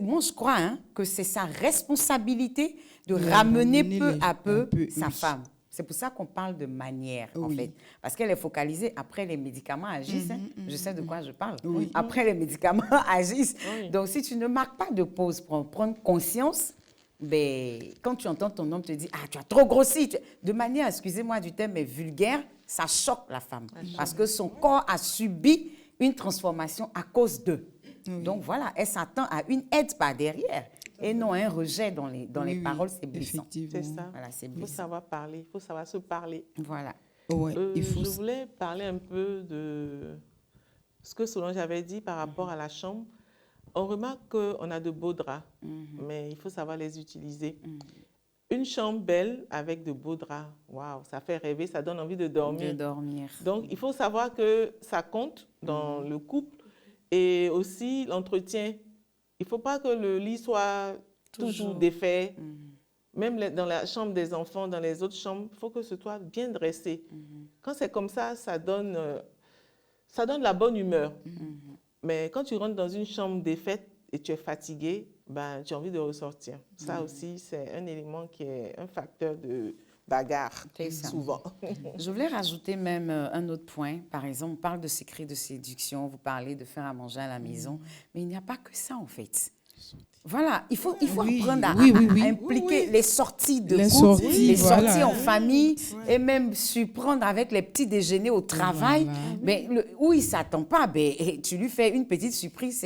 moi je crois que c'est sa responsabilité de ramener peu à peu sa femme. C'est pour ça qu'on parle de manière, en fait. Parce qu'elle est focalisée. Après, les médicaments agissent. Je sais de quoi je parle. Après, les médicaments agissent. Donc, si tu ne marques pas de pause pour prendre conscience, ben, quand tu entends ton homme te dire « Ah, tu as trop grossi », de manière, excusez-moi du terme, mais vulgaire, ça choque la femme. Parce que son corps a subi une transformation à cause d'eux. Donc, voilà, elle s'attend à une aide par derrière. Et non un rejet dans les paroles, c'est blessant.
C'est ça.
Voilà, c'est
Il faut
blessant.
savoir parler, il faut savoir se parler.
Voilà.
Ouais,
Je voulais parler un peu de ce que Solange avait dit par rapport à la chambre. On remarque qu'on a de beaux draps, mais il faut savoir les utiliser. Une chambre belle avec de beaux draps, waouh, ça fait rêver, ça donne envie de dormir. Donc, il faut savoir que ça compte dans le couple et aussi l'entretien. Il ne faut pas que le lit soit toujours défait. Même dans la chambre des enfants, dans les autres chambres, il faut que ce soit bien dressé. Quand c'est comme ça, ça donne la bonne humeur. Mais quand tu rentres dans une chambre défaite et tu es fatigué, ben, tu as envie de ressortir. Ça aussi, c'est un élément qui est un facteur de bagarre, souvent.
Je voulais rajouter même un autre point. Par exemple, on parle de secrets de séduction, vous parlez de faire à manger à la maison, mais il n'y a pas que ça, en fait. Voilà, il faut apprendre à impliquer les sorties de couple, les sorties en famille, et même surprendre avec les petits déjeuners au travail. Mais où il ne s'attend pas, tu lui fais une petite surprise.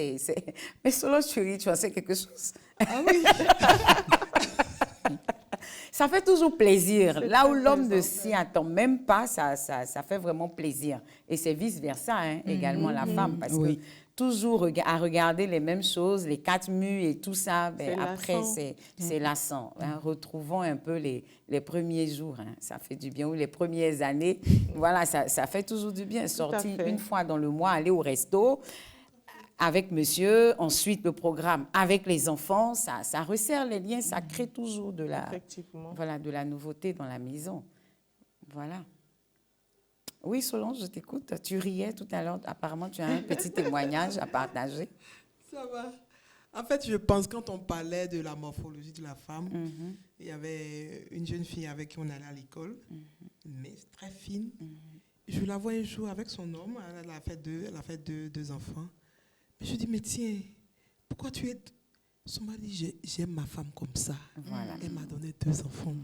Mais Solange, tu en sais quelque chose?
Ah oui.
Ça fait toujours plaisir. Là où l'homme ne s'y attend même pas, ça fait vraiment plaisir. Et c'est vice-versa, également la femme, parce que toujours à regarder les mêmes choses, les quatre murs et tout ça, après, c'est lassant. Retrouvons un peu les premiers jours, ça fait du bien, ou les premières années. Voilà, ça fait toujours du bien. Sortir une fois dans le mois, aller au resto avec monsieur, ensuite le programme avec les enfants, ça resserre les liens, ça crée toujours de la nouveauté dans la maison. Voilà. Oui, Solange, je t'écoute. Tu riais tout à l'heure. Apparemment, tu as un petit témoignage à partager.
Ça va. En fait, je pense quand on parlait de la morphologie de la femme, il y avait une jeune fille avec qui on allait à l'école, mais très fine. Je la vois un jour avec son homme. Elle a fait deux enfants. Je dis, mais tiens, pourquoi tu es... Son mari dit, j'aime ma femme comme ça. Voilà. Elle m'a donné 2 enfants.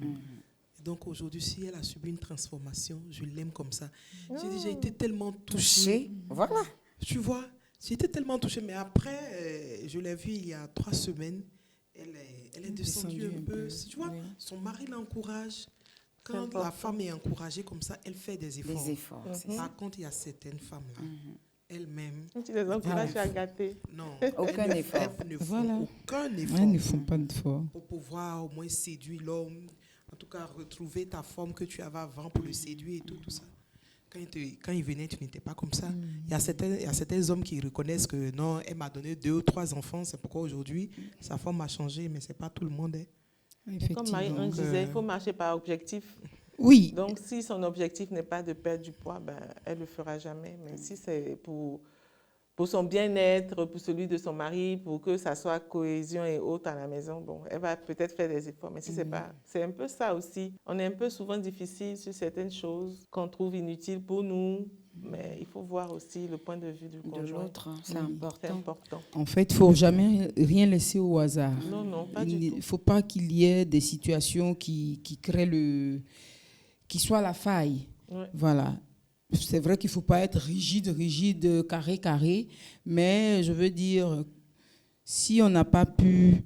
Donc aujourd'hui, si elle a subi une transformation, je l'aime comme ça. J'ai dit, j'ai été tellement touchée.
Voilà.
Tu vois, j'ai été tellement touchée. Mais après, je l'ai vue il y a 3 semaines. Elle est descendue un peu. Tu vois, son mari l'encourage. Quand la femme est encouragée comme ça, elle fait des efforts. Par contre, il y a certaines femmes là. elles-mêmes.
Tu les encourages à gâter.
Non.
Aucun effort.
Elles ne font
Voilà.
aucun effort.
Elles ne font pas d'effort.
Pour pouvoir au moins séduire l'homme, en tout cas retrouver ta forme que tu avais avant pour le séduire et tout ça. Quand il venait, tu n'étais pas comme ça. Il y a certains hommes qui reconnaissent que non, elle m'a donné 2 ou 3 enfants, c'est pourquoi aujourd'hui sa forme a changé, mais ce n'est pas tout le monde.
Comme Marie-Ange disait, il faut marcher par objectif.
Oui.
Donc, si son objectif n'est pas de perdre du poids, ben, elle ne le fera jamais. Mais si c'est pour son bien-être, pour celui de son mari, pour que ça soit cohésion et autres à la maison, bon, elle va peut-être faire des efforts. Mais si c'est pas, c'est un peu ça aussi. On est un peu souvent difficile sur certaines choses qu'on trouve inutiles pour nous, mais il faut voir aussi le point de vue du conjoint.
De l'autre, c'est
C'est
important.
important.
En fait, il ne faut jamais rien laisser au hasard.
Non, non, pas du
Il
tout.
ne faut pas qu'il y ait des situations qui créent qui soient la faille.
Ouais.
Voilà. C'est vrai qu'il ne faut pas être rigide, carré, mais je veux dire, si on n'a pas pu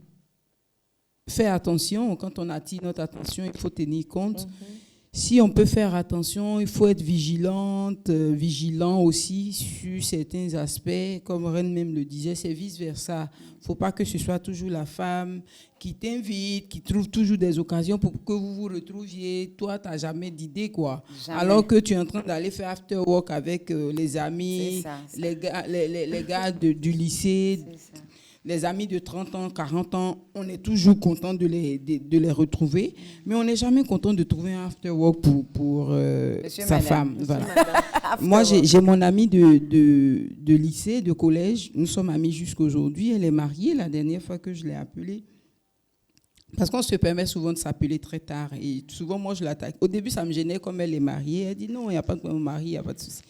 faire attention, quand on attire notre attention, il faut tenir compte. Si on peut faire attention, il faut être vigilant aussi sur certains aspects. Comme Reine même le disait, c'est vice-versa. Il ne faut pas que ce soit toujours la femme qui t'invite, qui trouve toujours des occasions pour que vous vous retrouviez. Toi, tu n'as jamais d'idée, quoi.
Jamais.
Alors que tu es en train d'aller faire after work avec les amis,
C'est ça.
les gars du lycée,
C'est ça.
les amis de 30 ans, 40 ans, on est toujours content de les retrouver, mais on n'est jamais content de trouver un after work pour
Monsieur,
sa
madame.
femme. Voilà.
After
Moi,
work.
j'ai mon amie de lycée, de collège. Nous sommes amis jusqu'à aujourd'hui. Elle est mariée la dernière fois que je l'ai appelée. Parce qu'on se permet souvent de s'appeler très tard. Et souvent, moi, je l'attaque. Au début, ça me gênait comme elle est mariée. Elle dit non, il n'y a pas de mari, il n'y a pas de souci.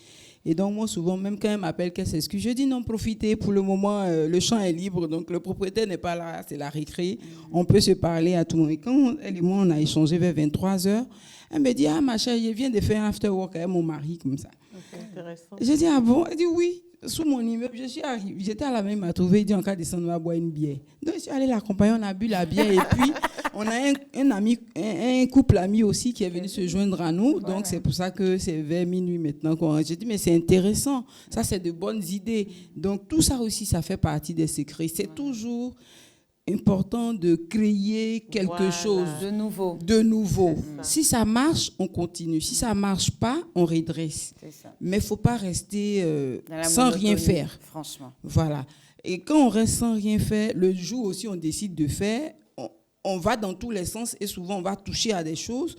Et donc, moi, souvent, même quand elle m'appelle, qu'elle s'excuse, je dis non, profitez. Pour le moment, le champ est libre. Donc, le propriétaire n'est pas là. C'est la récré. On peut se parler à tout moment. Et quand elle et moi, on a échangé vers 23h, elle me dit, ah, ma chère, je viens de faire un after work avec mon mari, comme ça.
C'est intéressant.
J'ai dit, ah bon? Elle dit, oui. Sous mon immeuble, j'étais à la même, il m'a trouvé, il dit, on va descendre, on va boire une bière. Donc, je suis allée l'accompagner, on a bu la bière. Et puis, on a un couple ami aussi qui est venu se joindre à nous. Donc, c'est pour ça que c'est vers minuit maintenant. J'ai dit, mais c'est intéressant. Ça, c'est de bonnes idées. Donc, tout ça aussi, ça fait partie des secrets. C'est toujours important de créer quelque chose
De nouveau.
de nouveau.
ça.
Si ça marche, on continue. Si ça ne marche pas, on redresse.
C'est ça.
Mais il ne faut pas rester
Dans la
sans rien
monotonie,
faire.
Franchement.
Voilà. Et quand on reste sans rien faire, le jour aussi on décide de faire, on va dans tous les sens et souvent on va toucher à des choses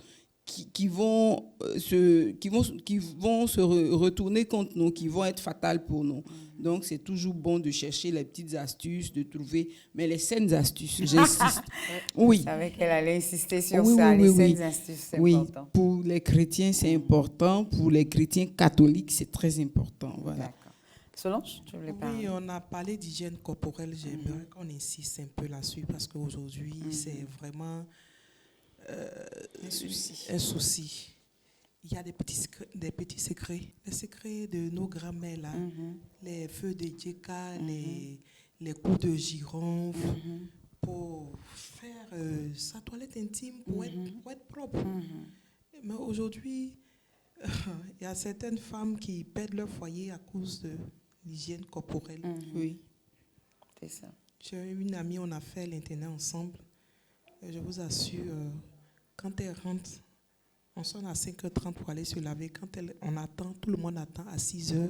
qui vont se retourner contre nous, qui vont être fatales pour nous. Donc, c'est toujours bon de chercher les petites astuces, de trouver, mais les saines astuces, j'insiste. Oui.
Je savais qu'elle allait insister sur
Oui,
ça.
oui,
Les
oui,
saines
oui.
astuces, c'est
Oui,
important.
pour les chrétiens, c'est important. Pour les chrétiens catholiques, c'est très important. Voilà.
D'accord. Solange, tu voulais parler?
Oui, on a parlé d'hygiène corporelle. J'aimerais qu'on insiste un peu là-dessus parce qu'aujourd'hui, c'est vraiment un souci. Il y a des petits secrets. Les secrets de nos grands-mères, là. Les feux de djeka, les coups de girofle, pour faire sa toilette intime, pour être propre. Mais aujourd'hui, il y a certaines femmes qui perdent leur foyer à cause de l'hygiène corporelle.
Oui.
C'est ça.
J'ai une amie, on a fait l'internat ensemble. Et je vous assure, quand elle rentre, on sonne à 5h30 pour aller se laver. Quand on attend, tout le monde attend à 6h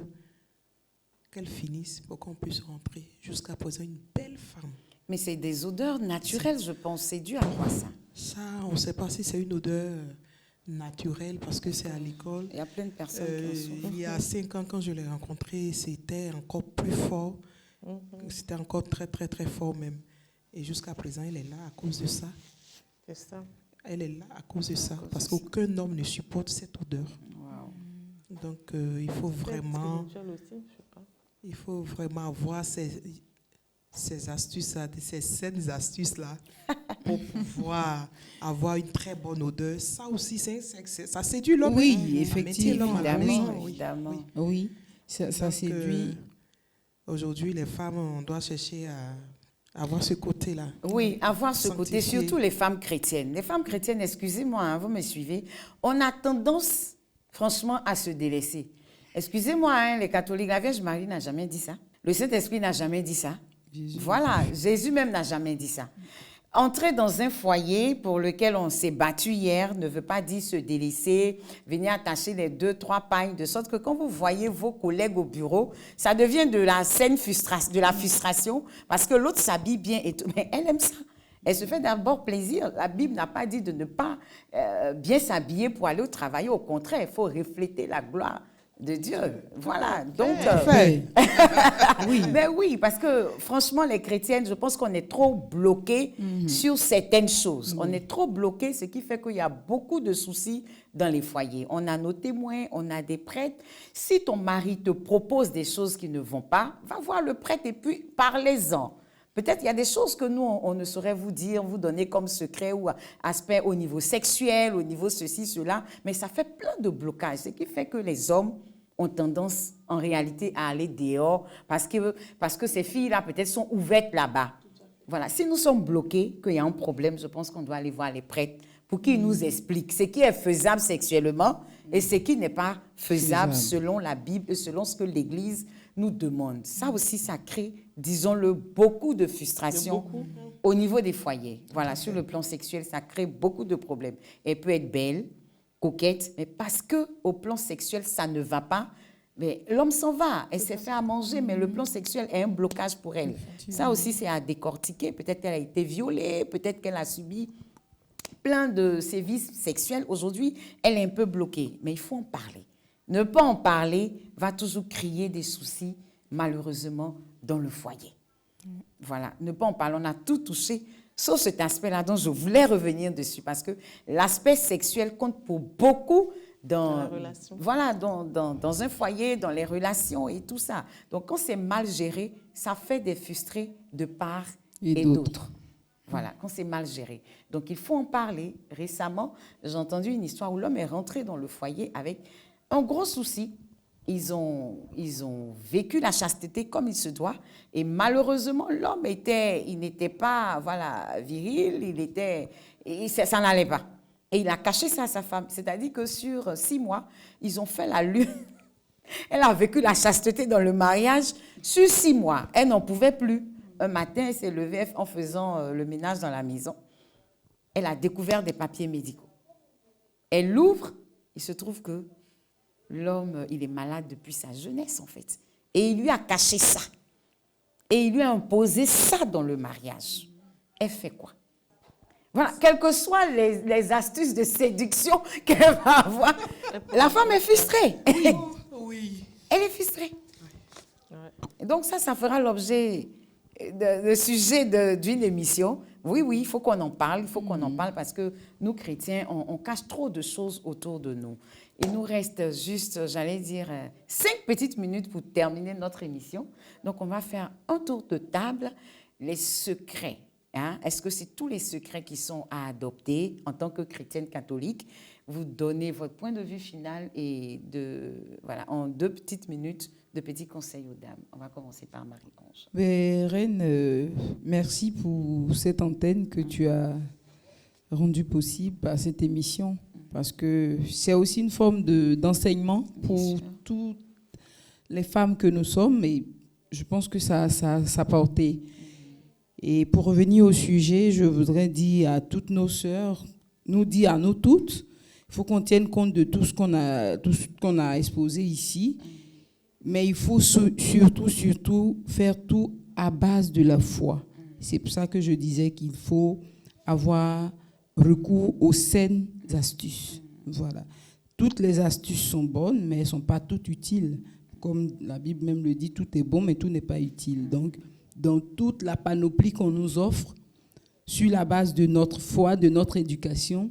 qu'elle finisse pour qu'on puisse rentrer. Jusqu'à présent, une belle femme.
Mais c'est des odeurs naturelles, je pense. C'est dû à quoi ça?
Ça, on ne sait pas si c'est une odeur naturelle parce que c'est à l'école.
Il y a plein de personnes qui en souffrent.
Il y a 5 ans, quand je l'ai rencontrée, c'était encore plus fort. C'était encore très, très, très fort même. Et jusqu'à présent, elle est là à cause de ça.
C'est ça.
Elle est là à cause de ça. Parce qu'aucun homme ne supporte cette odeur.
Wow.
Donc, il faut vraiment...
Spirituel aussi, je sais pas.
Il faut vraiment avoir ces astuces-là, ces saines astuces-là pour pouvoir avoir une très bonne odeur. Ça aussi, ça séduit l'homme.
Oui,
Ça
effectivement.
maintient l'homme à la
Évidemment,
maison, oui.
évidemment.
Oui, ça
Donc,
séduit.
Aujourd'hui, les femmes, on doit chercher à avoir ce côté-là.
Oui, avoir ce côté,
Sanctifié.
surtout les femmes chrétiennes. Les femmes chrétiennes, excusez-moi, hein, vous me suivez, on a tendance, franchement, à se délaisser. Excusez-moi, hein, les catholiques, la Vierge Marie n'a jamais dit ça. Le Saint-Esprit n'a jamais dit ça.
Jésus.
Voilà, Jésus même n'a jamais dit ça. Entrer dans un foyer pour lequel on s'est battu hier ne veut pas dire se délaisser, venir attacher les 2-3 pailles, de sorte que quand vous voyez vos collègues au bureau, ça devient de la frustration, parce que l'autre s'habille bien et tout. Mais elle aime ça. Elle se fait d'abord plaisir. La Bible n'a pas dit de ne pas bien s'habiller pour aller au travail. Au contraire, il faut refléter la gloire de Dieu. Voilà. Donc,
Oui.
mais oui, parce que franchement, les chrétiennes, je pense qu'on est trop bloqués sur certaines choses. On est trop bloqués, ce qui fait qu'il y a beaucoup de soucis dans les foyers. On a nos témoins, on a des prêtres. Si ton mari te propose des choses qui ne vont pas, va voir le prêtre et puis parlez-en. Peut-être il y a des choses que nous, on ne saurait vous dire, vous donner comme secret ou aspect au niveau sexuel, au niveau ceci, cela, mais ça fait plein de blocages, ce qui fait que les hommes ont tendance en réalité à aller dehors parce que ces filles-là peut-être sont ouvertes là-bas. Voilà, si nous sommes bloqués, qu'il y a un problème, je pense qu'on doit aller voir les prêtres pour qu'ils nous expliquent ce qui est faisable sexuellement et ce qui n'est pas faisable selon la Bible et selon ce que l'Église nous demande. Ça aussi, ça crée, disons-le, beaucoup de frustration au niveau des foyers. Voilà, sur le plan sexuel, ça crée beaucoup de problèmes. Elle peut être belle, coquette, mais parce qu'au plan sexuel, ça ne va pas, mais l'homme s'en va. Elle s'est fait à manger, mais le plan sexuel est un blocage pour elle. Ça aussi, c'est à décortiquer. Peut-être qu'elle a été violée, peut-être qu'elle a subi plein de sévices sexuels. Aujourd'hui, elle est un peu bloquée, mais il faut en parler. Ne pas en parler va toujours créer des soucis, malheureusement, dans le foyer. Voilà, ne pas en parler. On a tout touché, sauf cet aspect-là dont je voulais revenir dessus, parce que l'aspect sexuel compte pour beaucoup dans la relation. Voilà, dans un foyer, dans les relations et tout ça. Donc, quand c'est mal géré, ça fait des frustrés de part et d'autre. Voilà, quand c'est mal géré. Donc, il faut en parler. Récemment, j'ai entendu une histoire où l'homme est rentré dans le foyer avec un gros souci. Ils ont vécu la chasteté comme il se doit. Et malheureusement, l'homme n'était pas viril, ça n'allait pas. Et il a caché ça à sa femme. C'est-à-dire que sur 6 mois, ils ont fait la lune. Elle a vécu la chasteté dans le mariage sur 6 mois. Elle n'en pouvait plus. Un matin, elle s'est levée en faisant le ménage dans la maison. Elle a découvert des papiers médicaux. Elle l'ouvre, il se trouve que l'homme, il est malade depuis sa jeunesse, en fait. Et il lui a caché ça. Et il lui a imposé ça dans le mariage. Elle fait quoi? Voilà, quelles que soient les astuces de séduction qu'elle va avoir, la femme est frustrée.
Oui.
Elle est frustrée. Et donc ça fera l'objet de sujet d'une émission. Oui, il faut qu'on en parle, parce que nous, chrétiens, on cache trop de choses autour de nous. Il nous reste juste, 5 petites minutes pour terminer notre émission. Donc, on va faire un tour de table, les secrets. Hein? Est-ce que c'est tous les secrets qui sont à adopter en tant que chrétienne catholique? Vous donnez votre point de vue final et en 2 petites minutes, de petits conseils aux dames. On va commencer par Marie-Ange.
Reine, merci pour cette antenne que tu as rendue possible par cette émission, parce que c'est aussi une forme d'enseignement pour toutes les femmes que nous sommes, et je pense que ça a porté. Et pour revenir au sujet, je voudrais dire à toutes nos sœurs, à nous toutes, il faut qu'on tienne compte de tout ce qu'on a exposé ici. Mais il faut surtout faire tout à base de la foi. C'est pour ça que je disais qu'il faut avoir recours aux saines astuces. Voilà. Toutes les astuces sont bonnes, mais elles ne sont pas toutes utiles. Comme la Bible même le dit, tout est bon, mais tout n'est pas utile. Donc, dans toute la panoplie qu'on nous offre, sur la base de notre foi, de notre éducation,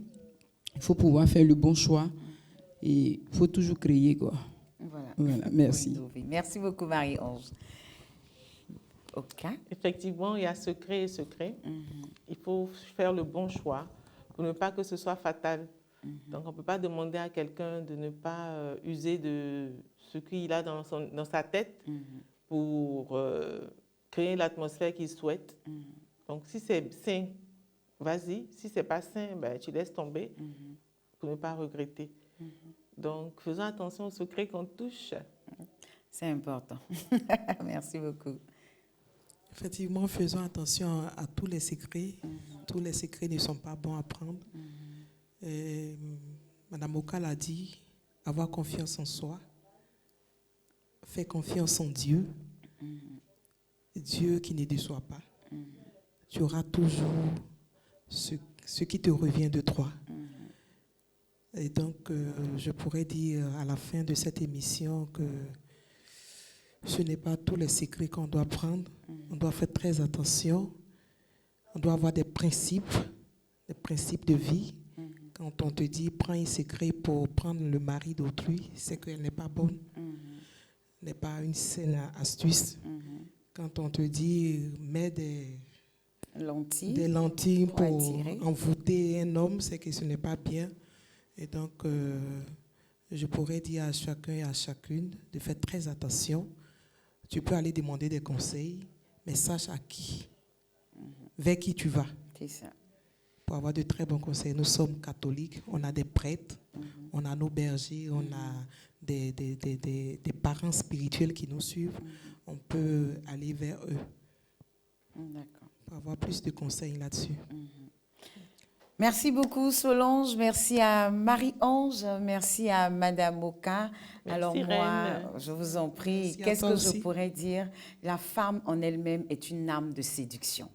il faut pouvoir faire le bon choix. Et il faut toujours créer, quoi. Voilà, merci.
Merci beaucoup, Marie-Ange. OK.
Effectivement, il y a secret et secret. Il faut faire le bon choix pour ne pas que ce soit fatal. Donc, on ne peut pas demander à quelqu'un de ne pas user de ce qu'il a dans sa tête pour créer l'atmosphère qu'il souhaite. Donc, si c'est sain, vas-y. Si ce n'est pas sain, tu laisses tomber pour ne pas regretter. Donc, faisons attention aux secrets qu'on touche.
C'est important. Merci beaucoup.
Effectivement, faisons attention à tous les secrets. Tous les secrets ne sont pas bons à prendre. Et Madame Oka l'a dit, avoir confiance en soi, faire confiance en Dieu, Dieu qui ne déçoit pas. Tu auras toujours ce qui te revient de toi. Et donc, je pourrais dire à la fin de cette émission que ce n'est pas tous les secrets qu'on doit prendre. On doit faire très attention. On doit avoir des principes de vie. Quand on te dit, prends un secret pour prendre le mari d'autrui, c'est qu'elle n'est pas bonne. N'est pas une saine astuce. Quand on te dit, mets des lentilles pour envoûter un homme, c'est que ce n'est pas bien. Et donc, je pourrais dire à chacun et à chacune de faire très attention. Tu peux aller demander des conseils, mais sache à qui, vers qui tu vas.
C'est ça.
Pour avoir de très bons conseils. Nous sommes catholiques, on a des prêtres, on a nos bergers, on a des parents spirituels qui nous suivent. On peut aller vers eux.
D'accord.
Pour avoir plus de conseils là-dessus.
Merci beaucoup Solange, merci à Marie-Ange, merci à Madame Oka.
Merci,
alors moi,
Reine.
je vous en prie,
Merci à
qu'est-ce
toi
que
aussi.
je pourrais dire? La femme en elle-même est une âme de séduction.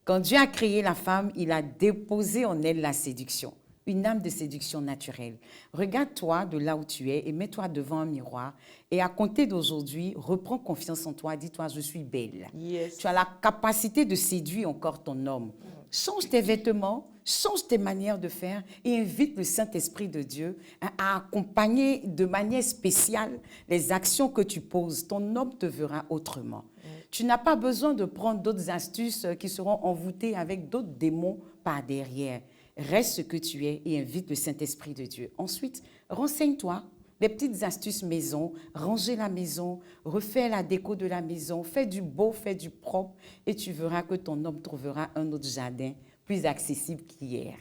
Quand Dieu a créé la femme, il a déposé en elle la séduction, une âme de séduction naturelle. Regarde-toi de là où tu es et mets-toi devant un miroir et à compter d'aujourd'hui, reprends confiance en toi, dis-toi je suis belle.
Yes.
Tu as la capacité de séduire encore ton homme. Change tes vêtements, change tes manières de faire et invite le Saint-Esprit de Dieu à accompagner de manière spéciale les actions que tu poses. Ton homme te verra autrement. Tu n'as pas besoin de prendre d'autres astuces qui seront envoûtées avec d'autres démons par derrière. Reste ce que tu es et invite le Saint-Esprit de Dieu. Ensuite, renseigne-toi. Des petites astuces maison, ranger la maison, refaire la déco de la maison, fais du beau, fais du propre et tu verras que ton homme trouvera un autre jardin plus accessible qu'hier.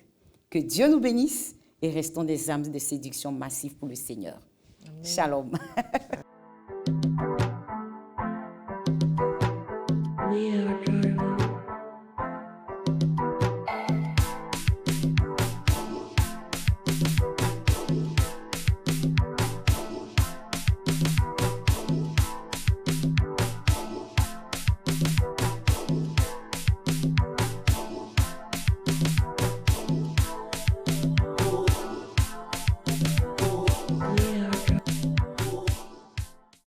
Que Dieu nous bénisse et restons des âmes de séduction massives pour le Seigneur. Amen. Shalom.
We are